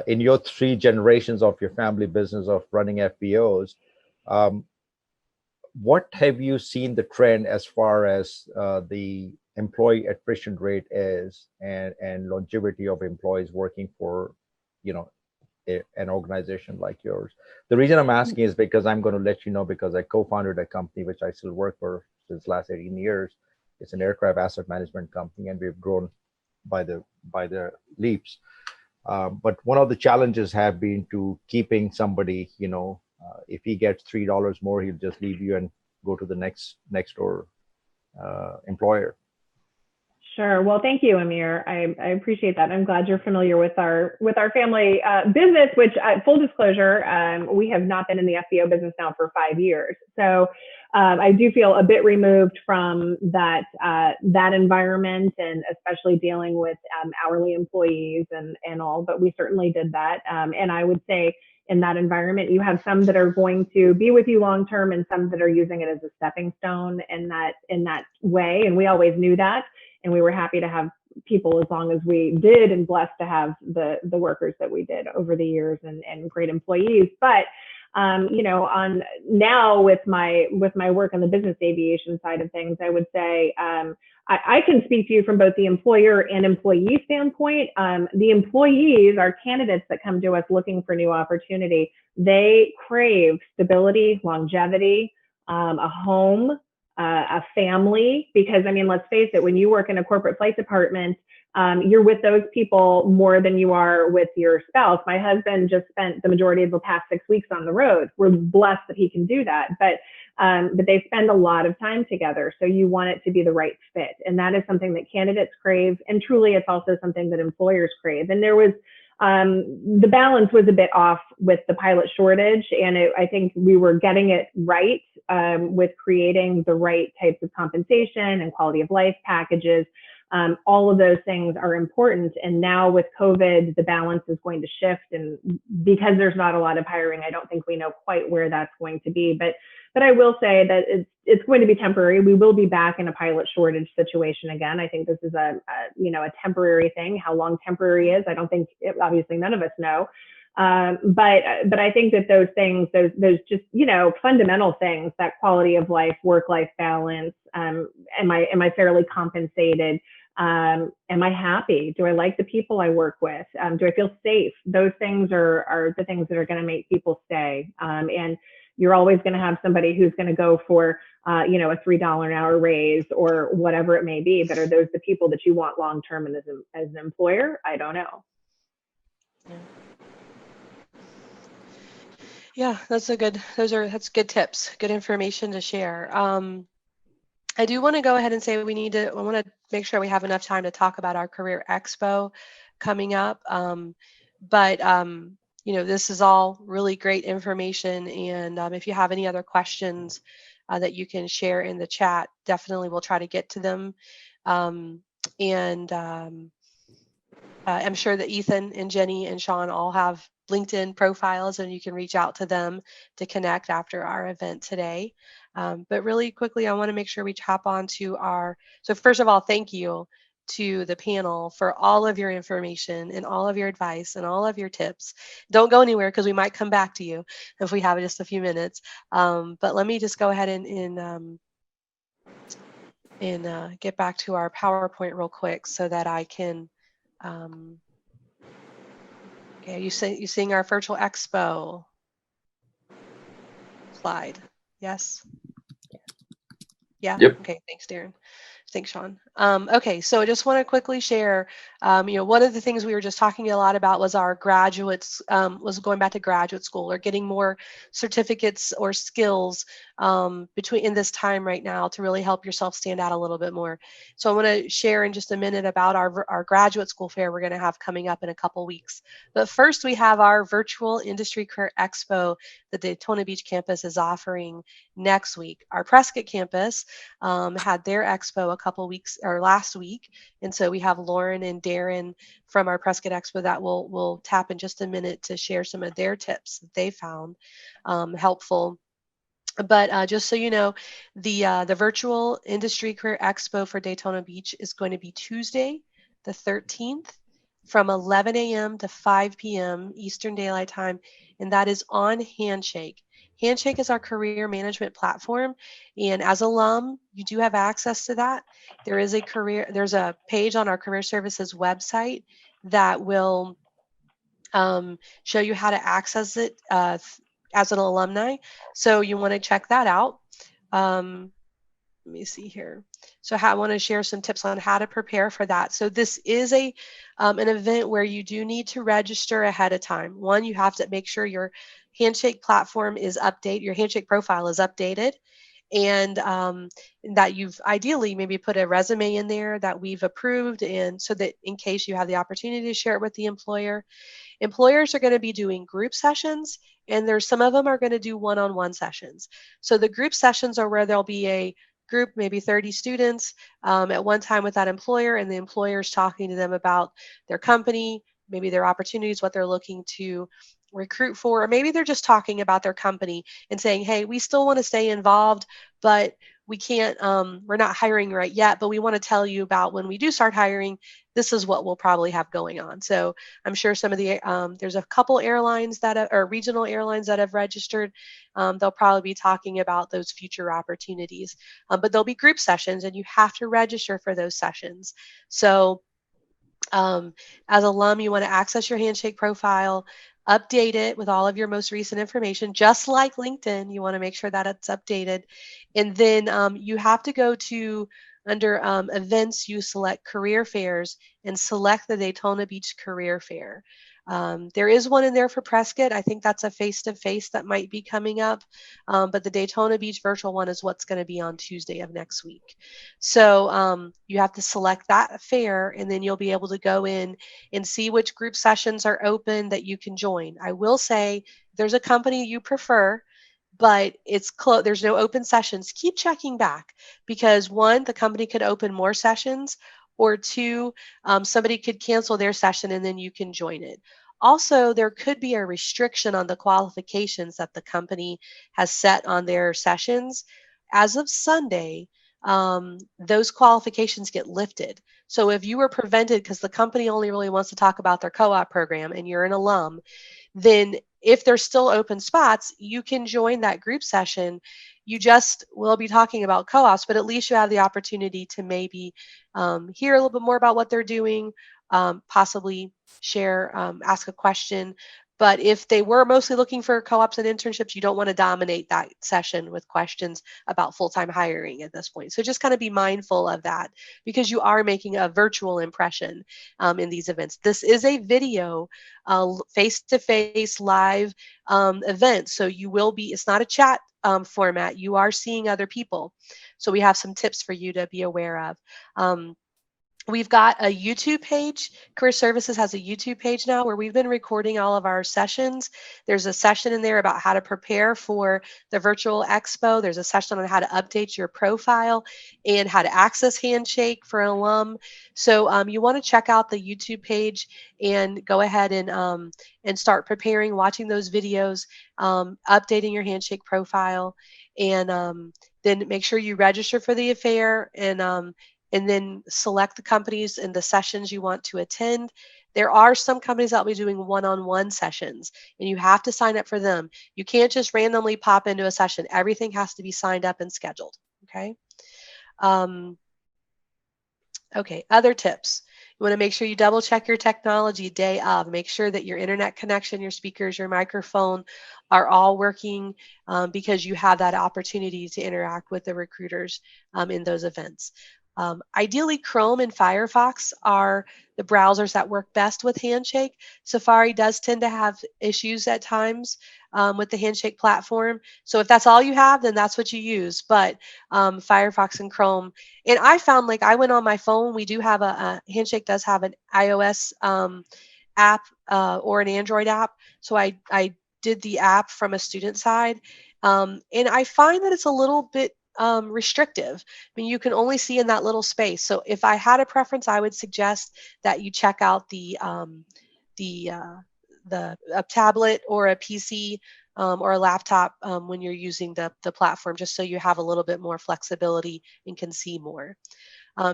In your three generations of your family business of running FBOs, um, what have you seen the trend as far as the employee attrition rate is and longevity of employees working for, you know, an organization like yours? The reason I'm asking is because I'm going to let you know because I co-founded a company which I still work for since last 18 years. It's an aircraft asset management company, and we've grown by the leaps. But one of the challenges have been to keeping somebody, if he gets $3 more, he'll just leave you and go to the next door employer. Sure. Well, thank you, Amir. I appreciate that. I'm glad you're familiar with our family business, which full disclosure, we have not been in the FBO business now for 5 years. So I do feel a bit removed from that environment and especially dealing with hourly employees and all, but we certainly did that. And I would say in that environment, you have some that are going to be with you long term and some that are using it as a stepping stone in that way. And we always knew that. And we were happy to have people as long as we did and blessed to have the workers that we did over the years and great employees. But, on now with my work on the business aviation side of things, I would say I can speak to you from both the employer and employee standpoint. The employees, our candidates that come to us looking for new opportunity, they crave stability, longevity, a home, a family, because I mean, let's face it, when you work in a corporate flight department, you're with those people more than you are with your spouse. My husband just spent the majority of the past 6 weeks on the road. We're blessed that he can do that, but they spend a lot of time together. So you want it to be the right fit. And that is something that candidates crave. And truly, it's also something that employers crave. And there was, the balance was a bit off with the pilot shortage. And I think we were getting it right with creating the right types of compensation and quality of life packages. All of those things are important. And now with COVID, the balance is going to shift. And because there's not a lot of hiring, I don't think we know quite where that's going to be. But I will say that it's going to be temporary. We will be back in a pilot shortage situation again. I think this is a temporary thing. How long temporary is, I don't think, obviously none of us know. But I think that those things, those just, you know, fundamental things, that quality of life, work-life balance, am I fairly compensated? Am I happy? Do I like the people I work with? Do I feel safe? Those things are the things that are going to make people stay. And you're always going to have somebody who's going to go for, you know, a $3 an hour raise or whatever it may be. But are those the people that you want long-term as an employer? I don't know. Yeah, that's good tips, good information to share. I do want to go ahead and say I want to make sure we have enough time to talk about our Career Expo coming up. But you know, this is all really great information, and if you have any other questions that you can share in the chat, definitely we'll try to get to them. Um, and I'm sure that Ethan and Jenny and Sean all have LinkedIn profiles, and you can reach out to them to connect after our event today. But really quickly, I want to make sure we hop on to so first of all, thank you to the panel for all of your information and all of your advice and all of your tips. Don't go anywhere because we might come back to you if we have just a few minutes. But let me just go ahead and get back to our PowerPoint real quick so that I can okay, you seeing our virtual expo slide? Yes? Yeah? Yep. Okay, thanks, Darren. Thanks, Sean. Okay, so I just want to quickly share, you know, one of the things we were just talking a lot about was our graduates, was going back to graduate school or getting more certificates or skills in this time right now to really help yourself stand out a little bit more. So I want to share in just a minute about our graduate school fair we're going to have coming up in a couple weeks. But first, we have our virtual Industry Career Expo that the Daytona Beach campus is offering next week. Our Prescott campus had their expo a couple weeks or last week, and so we have Lauren and Darren from our Prescott Expo that will tap in just a minute to share some of their tips that they found helpful. But just so you know, the virtual Industry Career Expo for Daytona Beach is going to be Tuesday, the 13th, from 11 a.m. to 5 p.m. Eastern Daylight Time, and that is on Handshake. Handshake is our career management platform, and as alum, you do have access to that. There's a page on our career services website that will show you how to access it as an alumni. So you want to check that out. Let me see here. So I want to share some tips on how to prepare for that. So this is an event where you do need to register ahead of time. One, you have to make sure your Handshake platform is updated, your Handshake profile is updated, and that you've ideally maybe put a resume in there that we've approved, and so that in case you have the opportunity to share it with the employer. Employers are going to be doing group sessions, and there's some of them are going to do one-on-one sessions. So the group sessions are where there'll be a group, maybe 30 students at one time with that employer, and the employer is talking to them about their company, maybe their opportunities, what they're looking to recruit for, or maybe they're just talking about their company and saying, hey, we still want to stay involved, but we can't, we're not hiring right yet, but we want to tell you about when we do start hiring, this is what we'll probably have going on. So I'm sure some of the, there's a couple airlines or regional airlines that have registered. They'll probably be talking about those future opportunities, but there'll be group sessions and you have to register for those sessions. So as alum, you want to access your Handshake profile, update it with all of your most recent information, just like LinkedIn. You want to make sure that it's updated. And then you have to go to under events, you select career fairs and select the Daytona Beach Career Fair. There is one in there for Prescott. I think that's a face-to-face that might be coming up. But the Daytona Beach virtual one is what's going to be on Tuesday of next week. So you have to select that fair, and then you'll be able to go in and see which group sessions are open that you can join. I will say, if there's a company you prefer, but it's close, there's no open sessions, keep checking back, because one, the company could open more sessions, or two, somebody could cancel their session and then you can join it. Also, there could be a restriction on the qualifications that the company has set on their sessions. As of Sunday, those qualifications get lifted. So if you were prevented because the company only really wants to talk about their co-op program and you're an alum, then if there's still open spots, you can join that group session. You just will be talking about co-ops, but at least you have the opportunity to maybe hear a little bit more about what they're doing, possibly share, ask a question. But if they were mostly looking for co-ops and internships, you don't want to dominate that session with questions about full-time hiring at this point. So just kind of be mindful of that because you are making a virtual impression in these events. This is a video, face-to-face live event. So you will be, it's not a chat format. You are seeing other people. So we have some tips for you to be aware of. We've got a YouTube page. Career Services has a YouTube page now where we've been recording all of our sessions. There's a session in there about how to prepare for the virtual expo. There's a session on how to update your profile and how to access Handshake for an alum. So you want to check out the YouTube page and go ahead and start preparing, watching those videos, updating your Handshake profile, and then make sure you register for the affair and then select the companies and the sessions you want to attend. There are some companies that will be doing one-on-one sessions, and you have to sign up for them. You can't just randomly pop into a session. Everything has to be signed up and scheduled, okay? Okay, other tips. You want to make sure you double check your technology day of. Make sure that your internet connection, your speakers, your microphone are all working because you have that opportunity to interact with the recruiters in those events. Ideally, Chrome and Firefox are the browsers that work best with Handshake. Safari does tend to have issues at times with the Handshake platform. So if that's all you have, then that's what you use. But Firefox and Chrome, and I found like I went on my phone. We do have a Handshake does have an iOS app or an Android app. So I did the app from a student side, and I find that it's a little bit restrictive. I mean, you can only see in that little space. So if I had a preference, I would suggest that you check out the a tablet or a PC or a laptop when you're using the platform, just so you have a little bit more flexibility and can see more.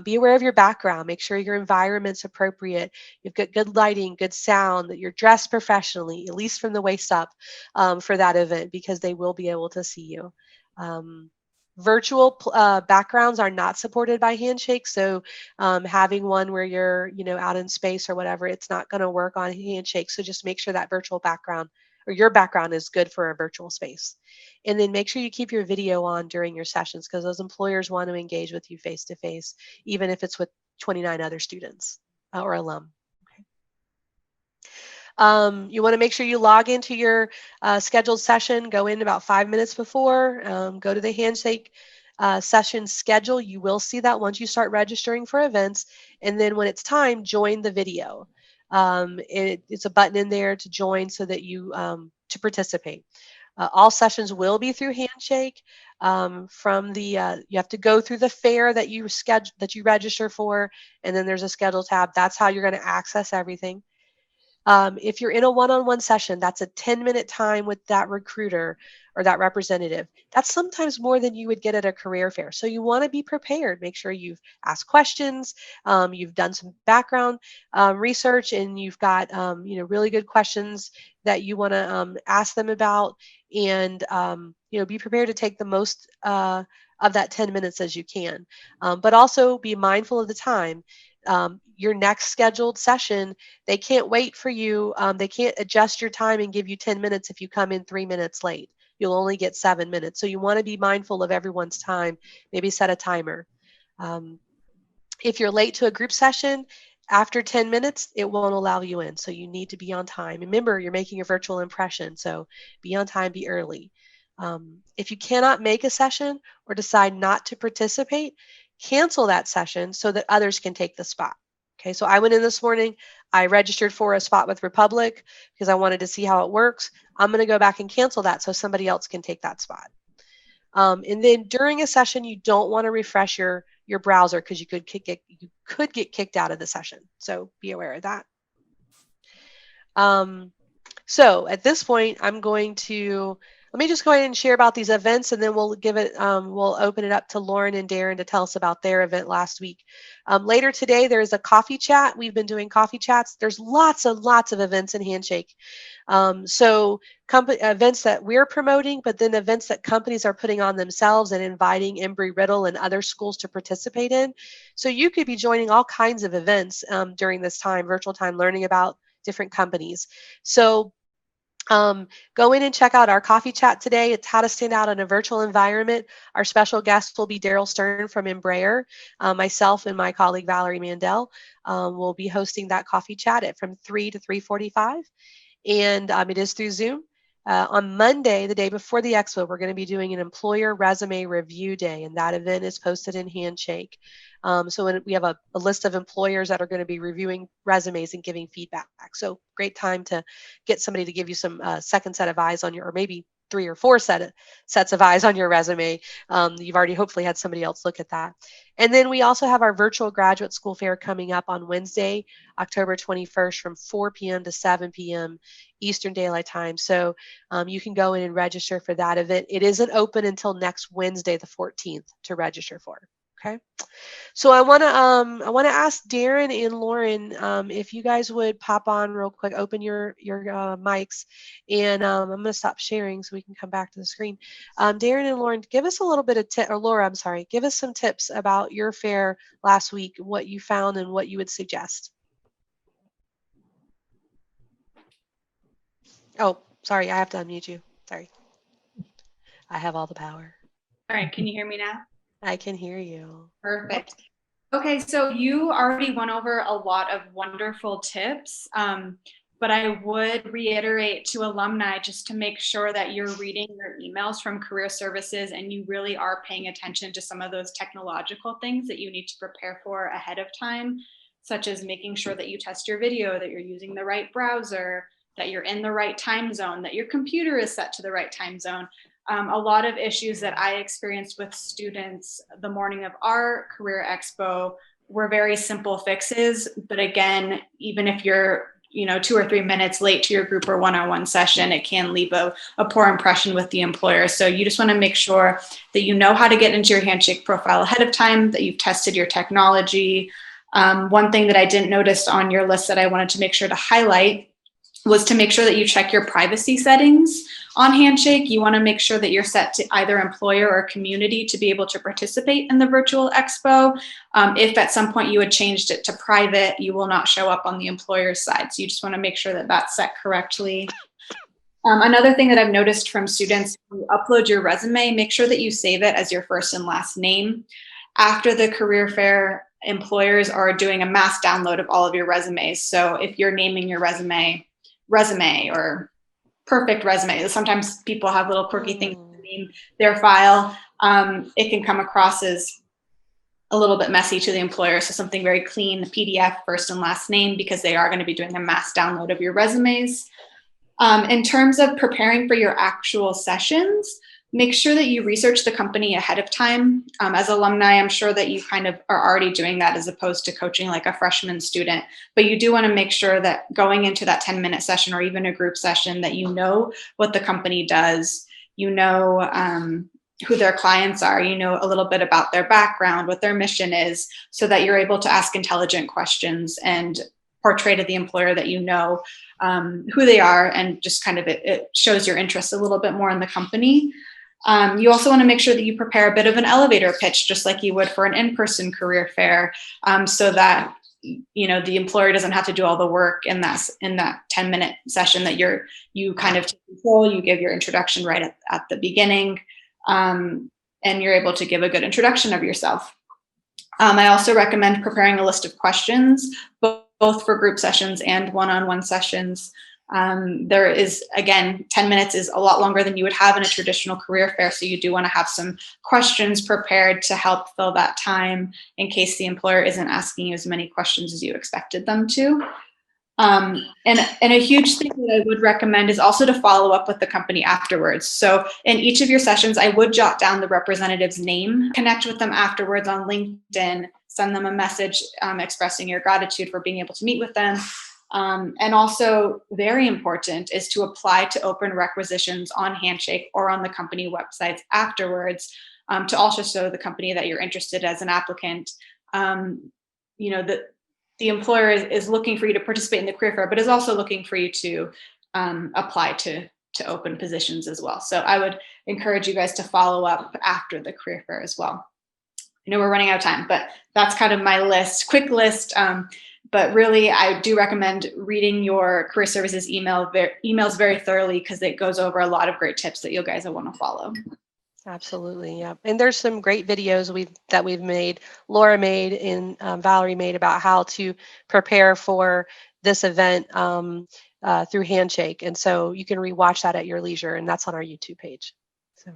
Be aware of your background. Make sure your environment's appropriate. You've got good lighting, good sound, that you're dressed professionally, at least from the waist up for that event, because they will be able to see you. Virtual backgrounds are not supported by Handshake, so having one where you're, out in space or whatever, it's not going to work on Handshake. So just make sure that virtual background or your background is good for a virtual space. And then make sure you keep your video on during your sessions because those employers want to engage with you face to face, even if it's with 29 other students or alum. You want to make sure you log into your scheduled session, go in about 5 minutes before, go to the Handshake session schedule. You will see that once you start registering for events. And then when it's time, join the video. It's a button in there to join so that you to participate. All sessions will be through Handshake. You have to go through the fair that you register for, and then there's a schedule tab. That's how you're going to access everything. If you're in a one-on-one session, that's a 10-minute time with that recruiter or that representative. That's sometimes more than you would get at a career fair. So you want to be prepared. Make sure you've asked questions, you've done some background research, and you've got really good questions that you want to ask them about, and be prepared to take the most of that 10 minutes as you can. But also be mindful of the time. Your next scheduled session, they can't wait for you. They can't adjust your time and give you 10 minutes if you come in 3 minutes late. You'll only get 7 minutes. So you want to be mindful of everyone's time. Maybe set a timer. If you're late to a group session, after 10 minutes, it won't allow you in. So you need to be on time. Remember, you're making a virtual impression. So be on time, be early. If you cannot make a session or decide not to participate, cancel that session so that others can take the spot. Okay, so I went in this morning, I registered for a spot with Republic because I wanted to see how it works. I'm going to go back and cancel that so somebody else can take that spot. And then during a session, you don't want to refresh your browser because you could get kicked out of the session. So be aware of that. So at this point, let let me just go ahead and share about these events, and then we'll we'll open it up to Lauren and Darren to tell us about their event last week. Later today, there is a coffee chat. We've been doing coffee chats. There's lots of events in Handshake. So events that we're promoting, but then events that companies are putting on themselves and inviting Embry-Riddle and other schools to participate in. So you could be joining all kinds of events during this time, virtual time, learning about different companies. So go in and check out our coffee chat today. It's how to stand out in a virtual environment. Our special guest will be Daryl Stern from Embraer. Myself and my colleague Valerie Mandel will be hosting that coffee chat from 3 to 3:45. And it is through Zoom. On Monday, the day before the expo, we're going to be doing an employer resume review day, and that event is posted in Handshake. So we have a list of employers that are going to be reviewing resumes and giving feedback. So great time to get somebody to give you some second set of eyes on your, or maybe 3 or 4 sets of eyes on your resume. You've already hopefully had somebody else look at that. And then we also have our virtual graduate school fair coming up on Wednesday, October 21st from 4 p.m. to 7 p.m. Eastern Daylight Time. So you can go in and register for that event. It isn't open until next Wednesday, the 14th, to register for. Okay. So I want to ask Darren and Lauren if you guys would pop on real quick, open your mics, and I'm going to stop sharing so we can come back to the screen. Darren and Lauren, give us a little bit of tip, or Laura, I'm sorry, give us some tips about your fair last week, what you found and what you would suggest. Oh, sorry, I have to unmute you. Sorry. I have all the power. All right, can you hear me now? I can hear you. Perfect. Okay, so you already went over a lot of wonderful tips, but I would reiterate to alumni just to make sure that you're reading your emails from career services and you really are paying attention to some of those technological things that you need to prepare for ahead of time, such as making sure that you test your video, that you're using the right browser, that you're in the right time zone, that your computer is set to the right time zone. A lot of issues that I experienced with students the morning of our career expo were very simple fixes. But again, even if you're 2 or 3 minutes late to your group or one-on-one session, it can leave a poor impression with the employer. So you just want to make sure that you know how to get into your Handshake profile ahead of time, that you've tested your technology. One thing that I didn't notice on your list that I wanted to make sure to highlight was to make sure that you check your privacy settings on Handshake. You want to make sure that you're set to either employer or community to be able to participate in the virtual expo. If at some point you had changed it to private, you will not show up on the employer's side. So you just want to make sure that that's set correctly. Another thing that I've noticed from students, when you upload your resume, make sure that you save it as your first and last name. After the career fair, employers are doing a mass download of all of your resumes. So if you're naming your resume or perfect resume, sometimes people have little quirky things to name their file. It can come across as a little bit messy to the employer. So something very clean, PDF, first and last name, because they are going to be doing a mass download of your resumes. In terms of preparing for your actual sessions, make sure that you research the company ahead of time. As alumni, I'm sure that you kind of are already doing that as opposed to coaching like a freshman student. But you do want to make sure that going into that 10-minute session or even a group session that you know what the company does, you know who their clients are, you know a little bit about their background, what their mission is, so that you're able to ask intelligent questions and portray to the employer that you know who they are, and just kind of it shows your interest a little bit more in the company. You also want to make sure that you prepare a bit of an elevator pitch, just like you would for an in-person career fair, so that the employer doesn't have to do all the work in that 10-minute session, that you kind of take control. You give your introduction right at the beginning, and you're able to give a good introduction of yourself. I also recommend preparing a list of questions, both for group sessions and one-on-one sessions. There is, again, 10 minutes is a lot longer than you would have in a traditional career fair. So you do want to have some questions prepared to help fill that time in case the employer isn't asking you as many questions as you expected them to. And a huge thing that I would recommend is also to follow up with the company afterwards. So in each of your sessions, I would jot down the representative's name, connect with them afterwards on LinkedIn, send them a message expressing your gratitude for being able to meet with them. And also very important is to apply to open requisitions on Handshake or on the company websites afterwards, to also show the company that you're interested as an applicant. You know, the employer is looking for you to participate in the career fair, but is also looking for you to apply to open positions as well. So I would encourage you guys to follow up after the career fair as well. I know we're running out of time, but that's kind of my list, quick list. But really, I do recommend reading your career services emails very thoroughly, because it goes over a lot of great tips that you guys will want to follow. Absolutely, yeah. And there's some great videos that we've made, Laura made and Valerie made, about how to prepare for this event through Handshake. And so you can rewatch that at your leisure, and that's on our YouTube page. So,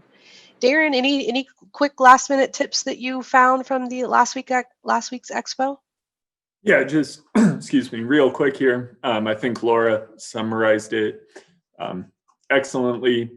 Darren, any quick last minute tips that you found from the last week's Expo? Yeah, just excuse me, real quick here. I think Laura summarized it excellently.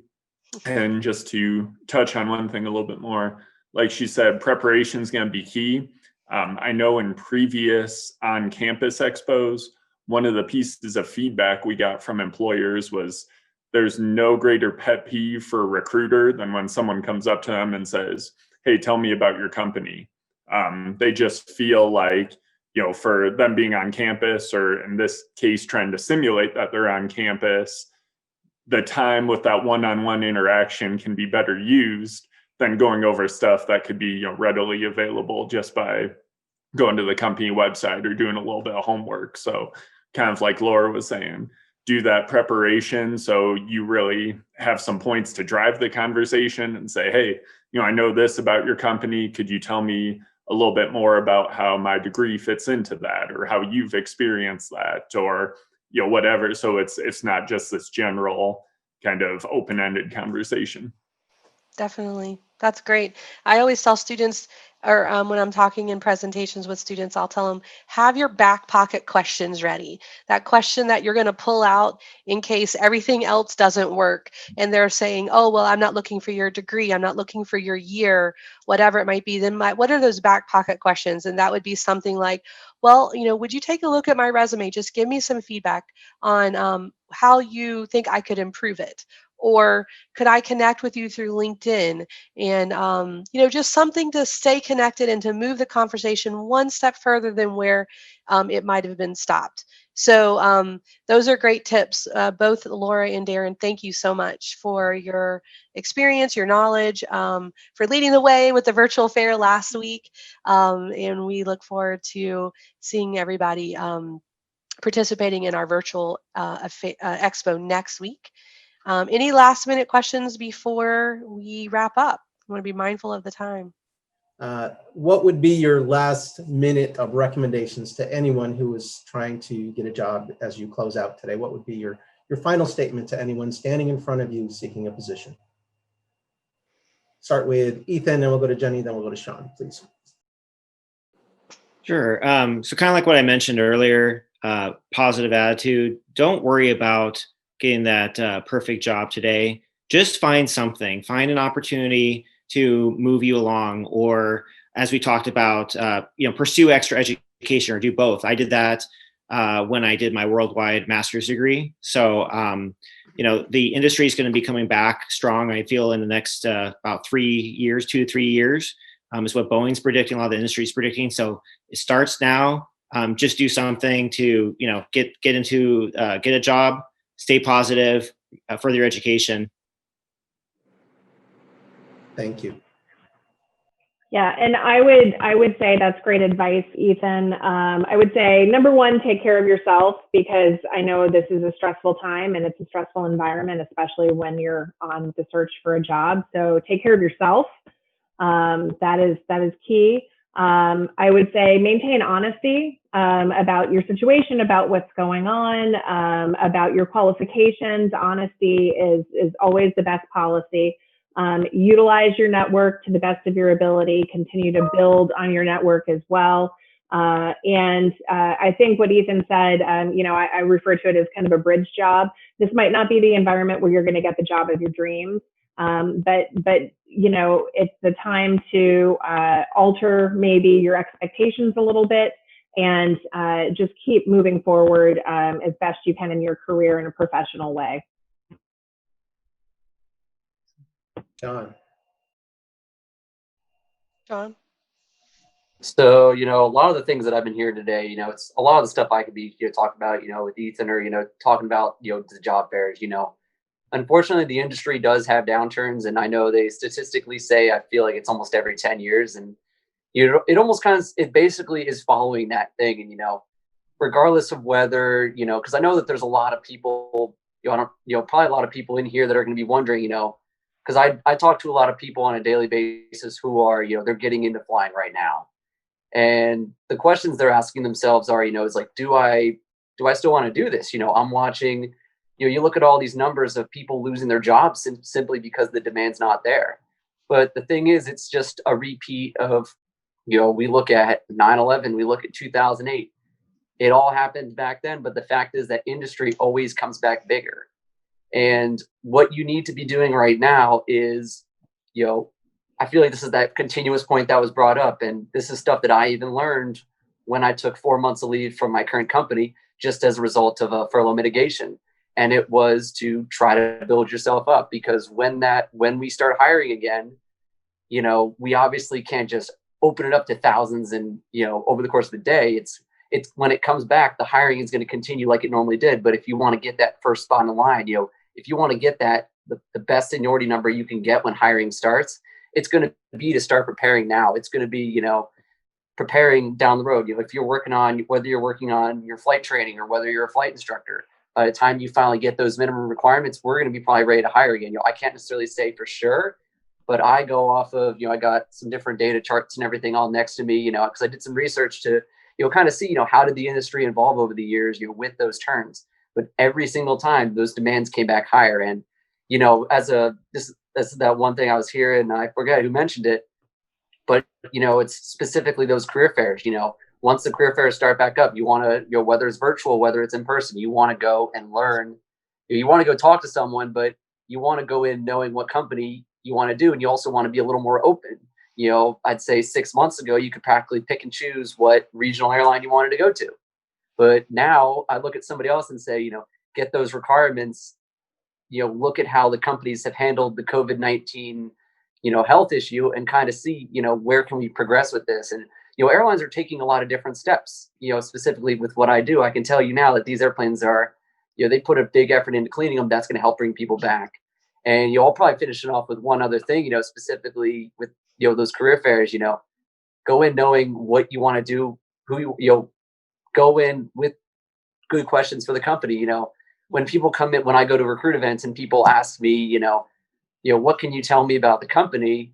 And just to touch on one thing a little bit more, like she said, preparation is going to be key. I know in previous on-campus expos, one of the pieces of feedback we got from employers was there's no greater pet peeve for a recruiter than when someone comes up to them and says, hey, tell me about your company. They just feel like, you know, for them being on campus, or in this case, trying to simulate that they're on campus, the time with that one-on-one interaction can be better used than going over stuff that could be, you know, readily available just by going to the company website or doing a little bit of homework. So kind of like Laura was saying, do that preparation so you really have some points to drive the conversation and say, hey, you know, I know this about your company. Could you tell me a little bit more about how my degree fits into that, or how you've experienced that, or, you know, whatever. So it's not just this general kind of open-ended conversation. Definitely. That's great. I always tell students, or when I'm talking in presentations with students, I'll tell them, have your back pocket questions ready. That question that you're going to pull out in case everything else doesn't work. And they're saying, oh, well, I'm not looking for your degree. I'm not looking for your year, whatever it might be. Then what are those back pocket questions? And that would be something like, well, you know, would you take a look at my resume? Just give me some feedback on how you think I could improve it. Or could I connect with you through LinkedIn? And, you know, just something to stay connected and to move the conversation one step further than where it might have been stopped. So those are great tips. Both Laura and Darren, thank you so much for your experience, your knowledge, for leading the way with the virtual fair last week. And we look forward to seeing everybody participating in our virtual expo next week. Any last minute questions before we wrap up? I want to be mindful of the time. What would be your last minute of recommendations to anyone who is trying to get a job as you close out today? What would be your final statement to anyone standing in front of you seeking a position? Start with Ethan, then we'll go to Jenny, then we'll go to Sean, please. Sure. So kind of like what I mentioned earlier, positive attitude. Don't worry about getting that perfect job today. Just find something, find an opportunity to move you along, or as we talked about, you know, pursue extra education or do both. I did that when I did my worldwide master's degree. So, you know, the industry is going to be coming back strong, I feel, in the next about 3 years, 2 to 3 years, is what Boeing's predicting, a lot of the industry is predicting. So it starts now. Just do something to, you know, get a job, stay positive, further your education. Thank you. Yeah, and I would say that's great advice, Ethan. I would say, number one, take care of yourself, because I know this is a stressful time and it's a stressful environment, especially when you're on the search for a job. So take care of yourself. That is key. I would say maintain honesty about your situation, about what's going on, about your qualifications. Honesty is always the best policy. Utilize your network to the best of your ability. Continue to build on your network as well. And I think what Ethan said, you know, I refer to it as kind of a bridge job. This might not be the environment where you're going to get the job of your dreams, but you know, it's the time to alter maybe your expectations a little bit and just keep moving forward as best you can in your career in a professional way. John. John? So, a lot of the things that I've been hearing today, it's a lot of the stuff I could be talking about, with Ethan, or, talking about, the job fairs. Unfortunately, the industry does have downturns, and I know they statistically say, I feel like it's almost every 10 years. And, it almost it basically is following that thing. And, regardless of whether, because I know that there's a lot of people, probably a lot of people in here that are going to be wondering, because I talk to a lot of people on a daily basis who are, they're getting into flying right now. And the questions they're asking themselves are, is like, do I still want to do this? I'm watching, you look at all these numbers of people losing their jobs simply because the demand's not there. But the thing is, it's just a repeat of, we look at 9/11, we look at 2008. It all happened back then. But the fact is that industry always comes back bigger. And what you need to be doing right now is, I feel like this is that continuous point that was brought up. And this is stuff that I even learned when I took 4 months of leave from my current company, just as a result of a furlough mitigation. And it was to try to build yourself up, because when we start hiring again, we obviously can't just open it up to thousands and, over the course of the day. It's when it comes back, the hiring is going to continue like it normally did. But if you want to get that first spot in the line, if you want to get that, the best seniority number you can get when hiring starts, it's going to be to start preparing now. It's going to be, preparing down the road. If you're working on, whether you're working on your flight training or whether you're a flight instructor, by the time you finally get those minimum requirements, we're going to be probably ready to hire again. I can't necessarily say for sure, but I go off of, I got some different data charts and everything all next to me, because I did some research to, kind of see, how did the industry evolve over the years, with those terms. But every single time those demands came back higher. And, this is that one thing I was hearing, and I forget who mentioned it, but, it's specifically those career fairs. Once the career fairs start back up, you want to, whether it's virtual, whether it's in person, you want to go and learn. You want to go talk to someone, but you want to go in knowing what company you want to do. And you also want to be a little more open. I'd say 6 months ago, you could practically pick and choose what regional airline you wanted to go to. But now I look at somebody else and say, get those requirements, look at how the companies have handled the COVID-19, health issue, and kind of see, where can we progress with this? And, airlines are taking a lot of different steps, specifically with what I do. I can tell you now that these airplanes are, they put a big effort into cleaning them. That's going to help bring people back. And I'll probably finish it off with one other thing, specifically with, those career fairs, go in knowing what you want to do, who go in with good questions for the company. When people come in, when I go to recruit events and people ask me, what can you tell me about the company,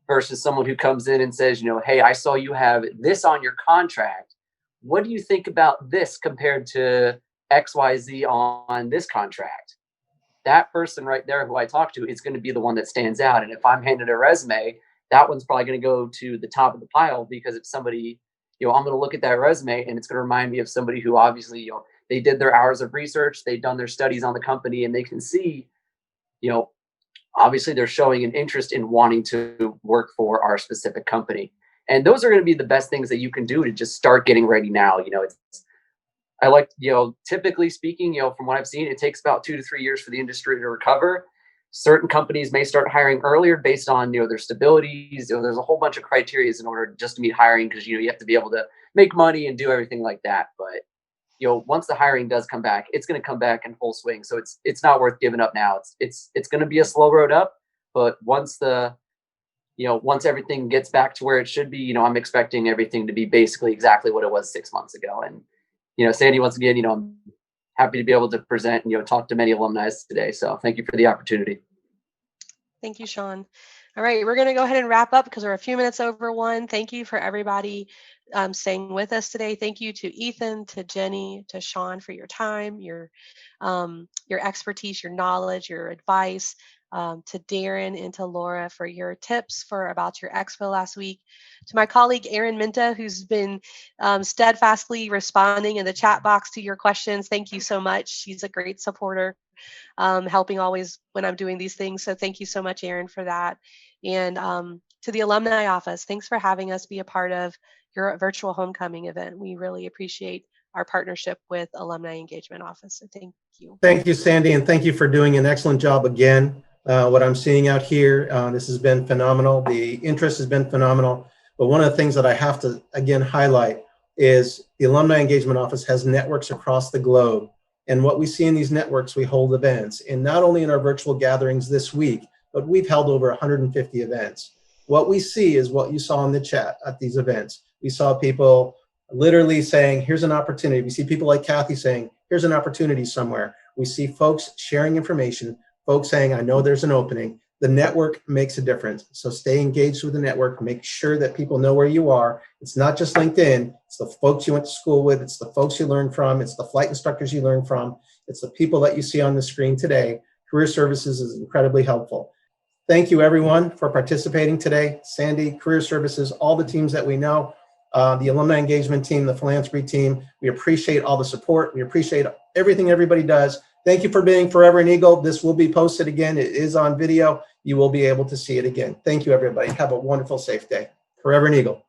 versus someone who comes in and says, hey, I saw you have this on your contract. What do you think about this compared to XYZ on this contract? That person right there who I talk to is going to be the one that stands out. And if I'm handed a resume, that one's probably going to go to the top of the pile, because if somebody, I'm going to look at that resume and it's going to remind me of somebody who obviously, they did their hours of research, they've done their studies on the company, and they can see, obviously they're showing an interest in wanting to work for our specific company. And those are going to be the best things that you can do to just start getting ready now. I like, typically speaking, from what I've seen, it takes about 2 to 3 years for the industry to recover. Certain companies may start hiring earlier based on, their stabilities. There's a whole bunch of criteria in order just to meet hiring, because, you have to be able to make money and do everything like that. But, once the hiring does come back, it's going to come back in full swing. So it's not worth giving up now. It's going to be a slow road up, but once once everything gets back to where it should be, I'm expecting everything to be basically exactly what it was 6 months ago. And, Sandy, once again, I'm happy to be able to present and, talk to many alumni today. So thank you for the opportunity. Thank you, Sean. All right, we're going to go ahead and wrap up because we're a few minutes over 1. Thank you for everybody staying with us today. Thank you to Ethan, to Jenny, to Sean for your time, your expertise, your knowledge, your advice, to Darren and to Laura for your tips about your expo last week. To my colleague, Erin Minta, who's been steadfastly responding in the chat box to your questions. Thank you so much. She's a great supporter. Helping always when I'm doing these things. So thank you so much, Erin, for that. And To the alumni office, thanks for having us be a part of your virtual homecoming event. We really appreciate our partnership with Alumni Engagement Office. So thank you. Thank you, Sandy, and thank you for doing an excellent job again. What I'm seeing out here, this has been phenomenal. The interest has been phenomenal. But one of the things that I have to, again, highlight is the Alumni Engagement Office has networks across the globe. And what we see in these networks, we hold events. And not only in our virtual gatherings this week, but we've held over 150 events. What we see is what you saw in the chat at these events. We saw people literally saying, here's an opportunity. We see people like Kathy saying, here's an opportunity somewhere. We see folks sharing information, folks saying, I know there's an opening. The network makes a difference. So stay engaged with the network. Make sure that people know where you are. It's not just LinkedIn. It's the folks you went to school with. It's the folks you learned from. It's the flight instructors you learned from. It's the people that you see on the screen today. Career Services is incredibly helpful. Thank you, everyone, for participating today. Sandy, Career Services, all the teams that we know, the Alumni Engagement team, the Philanthropy team. We appreciate all the support. We appreciate everything everybody does. Thank you for being Forever an Eagle. This will be posted again. It is on video. You will be able to see it again. Thank you, everybody. Have a wonderful, safe day. Forever an Eagle.